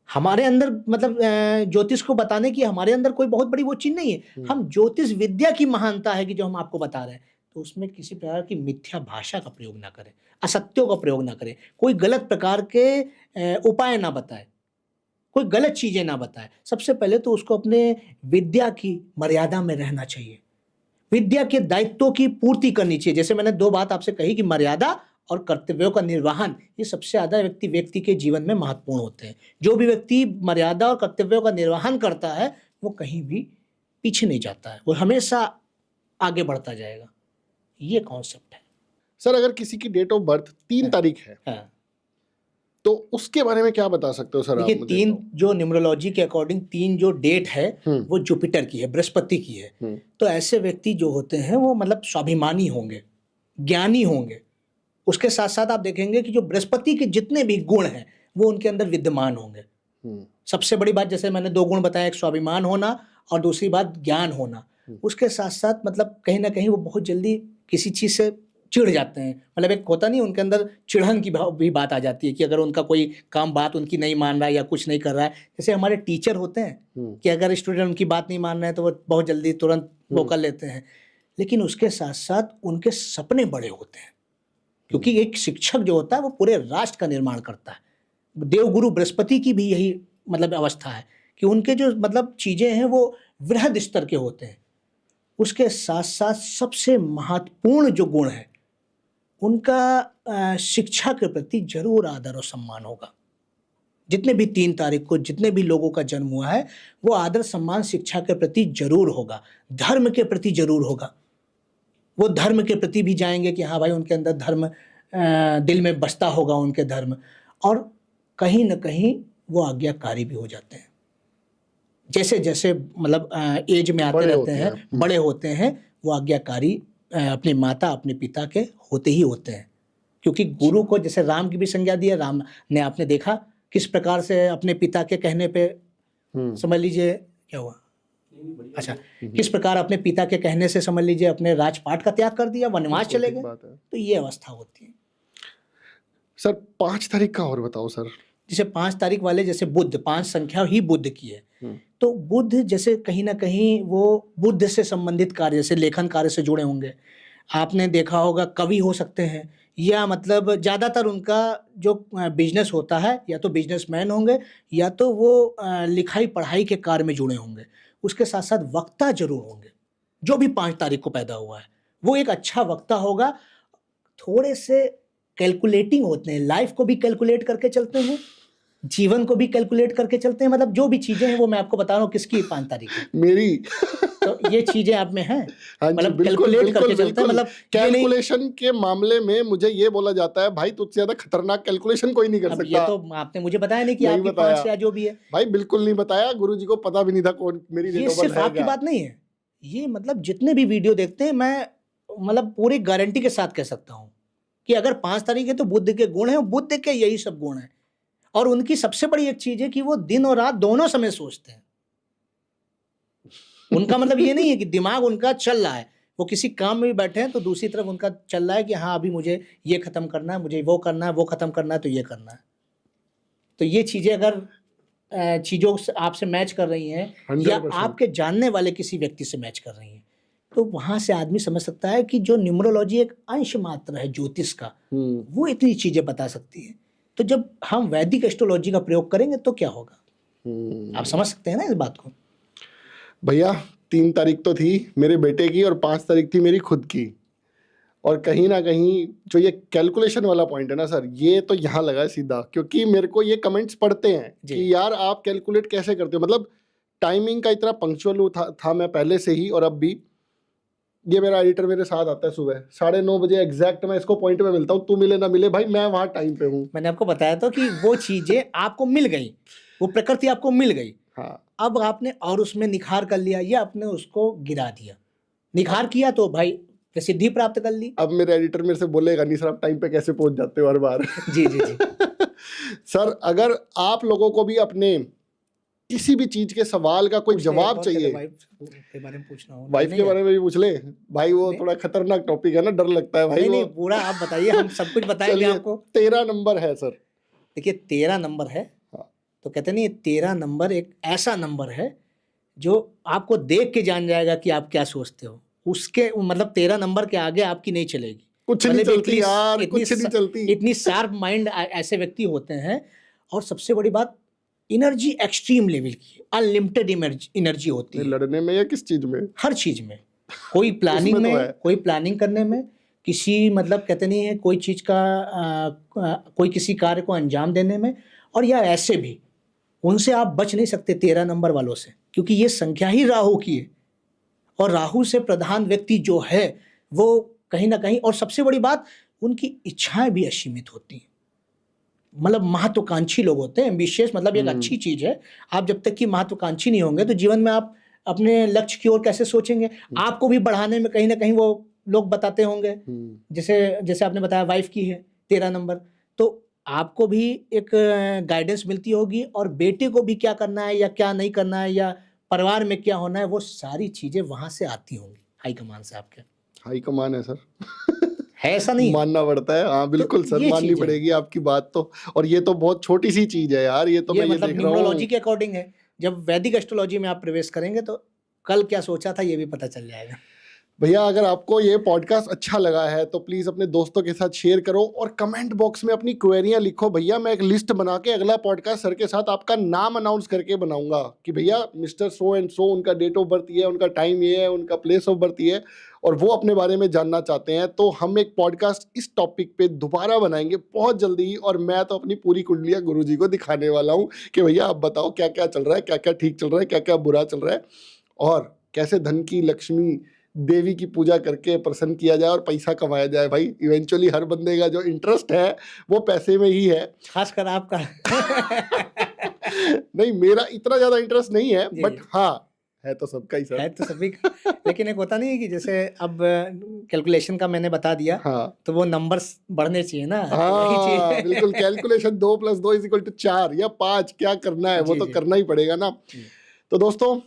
हमारे अंदर मतलब ज्योतिष को बताने की हमारे अंदर कोई बहुत बड़ी वो चीज नहीं है। हम ज्योतिष विद्या की महानता है कि जो हम आपको बता रहे हैं, तो उसमें किसी प्रकार की मिथ्या भाषा का प्रयोग ना करें, असत्यों का प्रयोग ना करें, कोई गलत प्रकार के उपाय ना बताए, कोई गलत चीजें ना बताए। सबसे पहले तो उसको अपने विद्या की मर्यादा में रहना चाहिए, विद्या के दायित्वों की पूर्ति करनी चाहिए। जैसे मैंने दो बात आपसे कही कि मर्यादा और कर्तव्यों का निर्वहन, ये सबसे ज्यादा व्यक्ति के जीवन में महत्वपूर्ण होते हैं। जो भी व्यक्ति मर्यादा और कर्तव्यों का निर्वहन करता है वो कहीं भी पीछे नहीं जाता है, वो हमेशा आगे बढ़ता जाएगा। ये कॉन्सेप्ट है सर। अगर किसी की डेट ऑफ बर्थ 3 तारीख है तो उसके बारे में क्या बता सकते हो सर? देखिए, 3 जो न्यूमरोलॉजी के अकॉर्डिंग 3 जो डेट है वो जुपिटर की है, बृहस्पति की है। तो ऐसे व्यक्ति जो होते हैं वो मतलब स्वाभिमानी होंगे, ज्ञानी होंगे। उसके साथ साथ आप देखेंगे कि जो बृहस्पति के जितने भी गुण हैं वो उनके अंदर विद्यमान होंगे। सबसे बड़ी बात, जैसे मैंने 2 गुण बताया, एक स्वाभिमान होना और दूसरी बात ज्ञान होना। उसके साथ साथ मतलब कहीं ना कहीं वो बहुत जल्दी किसी चीज से चिढ़ जाते हैं। मतलब एक होता नहीं, उनके अंदर चिढ़न की भी बात आ जाती है कि अगर उनका कोई काम बात उनकी नहीं मान रहा है या कुछ नहीं कर रहा है। जैसे हमारे टीचर होते हैं कि अगर स्टूडेंट उनकी बात नहीं मान रहे हैं तो वो बहुत जल्दी तुरंत वो कर लेते हैं। लेकिन उसके साथ साथ उनके सपने बड़े होते हैं, क्योंकि एक शिक्षक जो होता है वो पूरे राष्ट्र का निर्माण करता है। देवगुरु बृहस्पति की भी यही मतलब अवस्था है कि उनके जो मतलब चीजें हैं वो वृहद स्तर के होते हैं। उसके साथ साथ सबसे महत्वपूर्ण जो गुण है उनका शिक्षा के प्रति जरूर आदर और सम्मान होगा। जितने भी 3 तारीख को जितने भी लोगों का जन्म हुआ है वो आदर सम्मान शिक्षा के प्रति जरूर होगा, धर्म के प्रति जरूर होगा। वो धर्म के प्रति भी जाएंगे कि हाँ भाई उनके अंदर धर्म दिल में बसता होगा उनके धर्म, और कहीं ना कहीं वो आज्ञाकारी भी हो जाते हैं। जैसे जैसे मतलब एज में आते रहते हैं, बड़े होते हैं, वो आज्ञाकारी अपनी माता अपने पिता के होते ही होते हैं। क्योंकि गुरु को जैसे राम की भी संज्ञा दी है, राम ने आपने देखा किस प्रकार से अपने पिता के कहने पे समझ लीजिए क्या हुआ, अच्छा किस प्रकार अपने पिता के कहने से समझ लीजिए अपने राजपाट का त्याग कर दिया, वनवास चले गए। तो ये अवस्था होती है। सर 5 तारीख का और बताओ सर। जैसे 5 तारीख वाले, जैसे बुध, 5 संख्या ही बुध की है, तो बुध जैसे कहीं ना कहीं वो बुद्ध से संबंधित कार्य, जैसे लेखन कार्य से जुड़े होंगे। आपने देखा होगा कवि हो सकते हैं या मतलब ज़्यादातर उनका जो बिजनेस होता है, या तो बिजनेसमैन होंगे या तो वो लिखाई पढ़ाई के कार्य में जुड़े होंगे। उसके साथ साथ वक्ता जरूर होंगे। जो भी 5 तारीख को पैदा हुआ है वो एक अच्छा वक्ता होगा। थोड़े से कैलकुलेटिंग होते हैं, लाइफ को भी कैलकुलेट करके चलते हैं, जीवन को भी कैलकुलेट करके चलते हैं। मतलब जो भी चीजें हैं वो मैं आपको बता रहा हूँ किसकी 5 तारीख को। मेरी तो ये चीजें आप में हैं, हाँ जी, मतलब बिल्कुल कैलकुलेट करके बिल्कुल चलते हैं। बिल्कुल। मतलब ये नहीं, कैलकुलेशन के मामले में मुझे ये बोला जाता है भाई तुझसे ज्यादा खतरनाक कैलकुलेशन कोई नहीं कर अब ये सकता। तो आपने मुझे बताया नहीं कि नहीं आपकी बताया 5 या जो भी है। भाई, बिल्कुल नहीं बताया। गुरुजी को पता भी नहीं था कौन मेरी ये डेट ऑफ बर्थ सिर्फ है आपकी क्या। बात नहीं है, ये मतलब जितने भी वीडियो देखते हैं, मैं मतलब पूरी गारंटी के साथ कह सकता हूँ कि अगर 5 तारीख है तो बुद्ध के गुण हैं, बुद्ध के यही सब गुण हैं। और उनकी सबसे बड़ी एक चीज है कि वो दिन और रात दोनों समय सोचते हैं। उनका मतलब ये नहीं है कि दिमाग उनका चल रहा है, वो किसी काम में भी बैठे हैं तो दूसरी तरफ उनका चल रहा है कि हाँ अभी मुझे ये खत्म करना है, मुझे वो करना है, वो खत्म करना है, तो ये करना है। तो ये चीजें अगर चीजों से आपसे मैच कर रही हैं या 100%। आपके जानने वाले किसी व्यक्ति से मैच कर रही हैं, तो वहां से आदमी समझ सकता है कि जो न्यूमरोलॉजी एक अंश मात्र है ज्योतिष का, वो इतनी चीजें बता सकती है। तो जब हम वैदिक एस्ट्रोलॉजी का प्रयोग करेंगे तो क्या होगा, आप समझ सकते हैं ना इस बात को। भैया 3 तारीख तो थी मेरे बेटे की और 5 तारीख थी मेरी खुद की। और कहीं ना कहीं जो ये कैलकुलेशन वाला पॉइंट है ना सर, ये तो यहाँ लगा है सीधा, क्योंकि मेरे को ये कमेंट्स पढ़ते हैं कि यार आप कैलकुलेट कैसे करते हो। मतलब टाइमिंग का इतना पंक्चुअल था मैं पहले से ही, और अब भी। ये मेरा एडिटर मेरे साथ आता है सुबह 9:30 बजे एग्जैक्ट, मैं इसको पॉइंट पे मिलता हूँ, तू मिले ना मिले भाई मैं वहाँ टाइम पे हूँ। मैंने आपको बताया था कि वो चीजें आपको मिल गई, वो प्रकृति आपको मिल गई। हाँ, अब आपने और उसमें निखार कर लिया या आपने उसको गिरा दिया। निखार किया तो भाई प्रसिद्धि प्राप्त कर ली। अब मेरे एडिटर मेरे से बोलेगा नहीं सर आप टाइम पे कैसे पहुंच जाते हो हर बार। जी जी जी। सर अगर आप लोगों को भी अपने किसी भी चीज के सवाल का कोई जवाब चाहिए, वाइफ के बारे में पूछना हो। वाइफ के बारे में भी पूछ ले भाई, वो थोड़ा खतरनाक टॉपिक है ना, डर लगता है भाई। नहीं वो नहीं, पूरा आप बताइए, हम सब कुछ बताएंगे चलिए, आपको। 13 नंबर है सर। देखिए 13 नंबर है, हाँ। तो कहते नहीं 13 नंबर एक ऐसा नंबर है जो आपको देख के जान जाएगा कि आप क्या सोचते हो। उसके मतलब 13 नंबर के आगे आपकी नहीं चलेगी, कुछ नहीं चलती यार, कुछ नहीं चलती। इतनी शार्प माइंड ऐसे व्यक्ति होते हैं। और सबसे बड़ी बात, एनर्जी एक्सट्रीम लेवल की, अनलिमिटेड एनर्जी होती है। लड़ने में या किस चीज में? हर चीज में, कोई प्लानिंग उसमें तो में, है। कोई प्लानिंग करने में, किसी मतलब कहते नहीं है कोई चीज का कोई किसी कार्य को अंजाम देने में। और या ऐसे भी उनसे आप बच नहीं सकते 13 नंबर वालों से, क्योंकि ये संख्या ही राहु की है। और राहु से प्रधान व्यक्ति जो है वो कहीं ना कहीं, और सबसे बड़ी बात, उनकी इच्छाएं भी असीमित होती हैं। मतलब महत्वाकांक्षी लोग होते हैं, एम्बिशियस, मतलब एक अच्छी चीज है। आप जब तक कि महत्वाकांक्षी नहीं होंगे तो जीवन में आप अपने लक्ष्य की ओर कैसे सोचेंगे। आपको भी बढ़ाने में कहीं ना कहीं वो लोग बताते होंगे। जैसे जैसे आपने बताया वाइफ की है 13 नंबर, तो आपको भी एक गाइडेंस मिलती होगी, और बेटे को भी क्या करना है या क्या नहीं करना है, या परिवार में क्या होना है, वो सारी चीजें वहां से आती होंगी हाईकमान से। आपके हाईकमान है सर। है ऐसा नहीं है? मानना पड़ता है। हाँ बिल्कुल तो सर, ये माननी चीज़ है। पड़ेगी आपकी बात तो। और ये तो बहुत छोटी सी चीज है यार, ये तो मैं ये मतलब देख रहा हूँ। न्यूमरोलॉजी के अकॉर्डिंग है। जब वैदिक एस्ट्रोलॉजी में आप प्रवेश करेंगे तो कल क्या सोचा था ये भी पता चल जाएगा। भैया अगर आपको ये पॉडकास्ट अच्छा लगा है तो प्लीज अपने दोस्तों के साथ शेयर करो, और कमेंट बॉक्स में अपनी क्वेरियां लिखो। भैया मैं एक लिस्ट बना के अगला पॉडकास्ट सर के साथ आपका नाम अनाउंस करके बनाऊंगा कि भैया मिस्टर सो एंड सो, उनका डेट ऑफ बर्थ ये है, उनका टाइम ये है, उनका प्लेस ऑफ बर्थ ये है, और वो अपने बारे में जानना चाहते हैं। तो हम एक पॉडकास्ट इस टॉपिक पे दोबारा बनाएंगे बहुत जल्दी ही, और मैं तो अपनी पूरी कुंडलियां गुरुजी को दिखाने वाला हूँ कि भैया आप बताओ क्या क्या चल रहा है, क्या क्या ठीक चल रहा है, क्या क्या बुरा चल रहा है, और कैसे धन की, लक्ष्मी देवी की पूजा करके प्रसन्न किया जाए और पैसा कमाया जाए। भाई इवेंचुअली हर बंदे का जो इंटरेस्ट है वो पैसे में ही है, खासकर आपका। नहीं मेरा इतना ज्यादा इंटरेस्ट नहीं है, जी। बट हाँ है तो सबका ही सर। है तो सभी का। लेकिन एक होता नहीं है कि जैसे अब कैलकुलेशन का मैंने बता दिया, हाँ तो वो नंबर्स बढ़ने चाहिए ना। तो वही हाँ चीज़। बिल्कुल, कैलकुलेशन 2 + 2 = 4 या 5 क्या करना है वो जी, तो जी। करना ही पड़ेगा ना। तो दोस्तों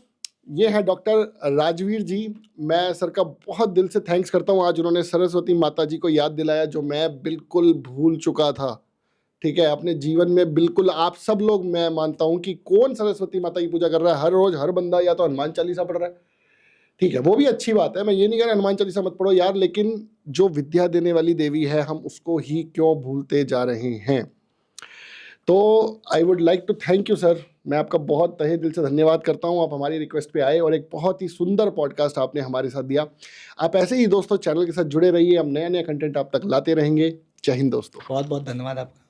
ये है डॉक्टर राजवीर जी। मैं सर का बहुत दिल से थैंक्स करता हूँ, आज उन्होंने सरस्वती माता जी को याद दिलाया जो मैं बिल्कुल भूल चुका था। ठीक है, अपने जीवन में बिल्कुल आप सब लोग, मैं मानता हूँ कि कौन सरस्वती माता की पूजा कर रहा है हर रोज, हर बंदा या तो हनुमान चालीसा पढ़ रहा है, ठीक है, वो भी अच्छी बात है, मैं ये नहीं कह रहा हनुमान चालीसा मत पढ़ो यार, लेकिन जो विद्या देने वाली देवी है हम उसको ही क्यों भूलते जा रहे हैं। तो I would like to thank you sir, मैं आपका बहुत तहे दिल से धन्यवाद करता हूँ, आप हमारी रिक्वेस्ट पे आए और एक बहुत ही सुंदर पॉडकास्ट आपने हमारे साथ दिया। आप ऐसे ही दोस्तों चैनल के साथ जुड़े रहिए, हम नया नया कंटेंट आप तक लाते रहेंगे। जय हिंद दोस्तों। बहुत बहुत धन्यवाद आपका।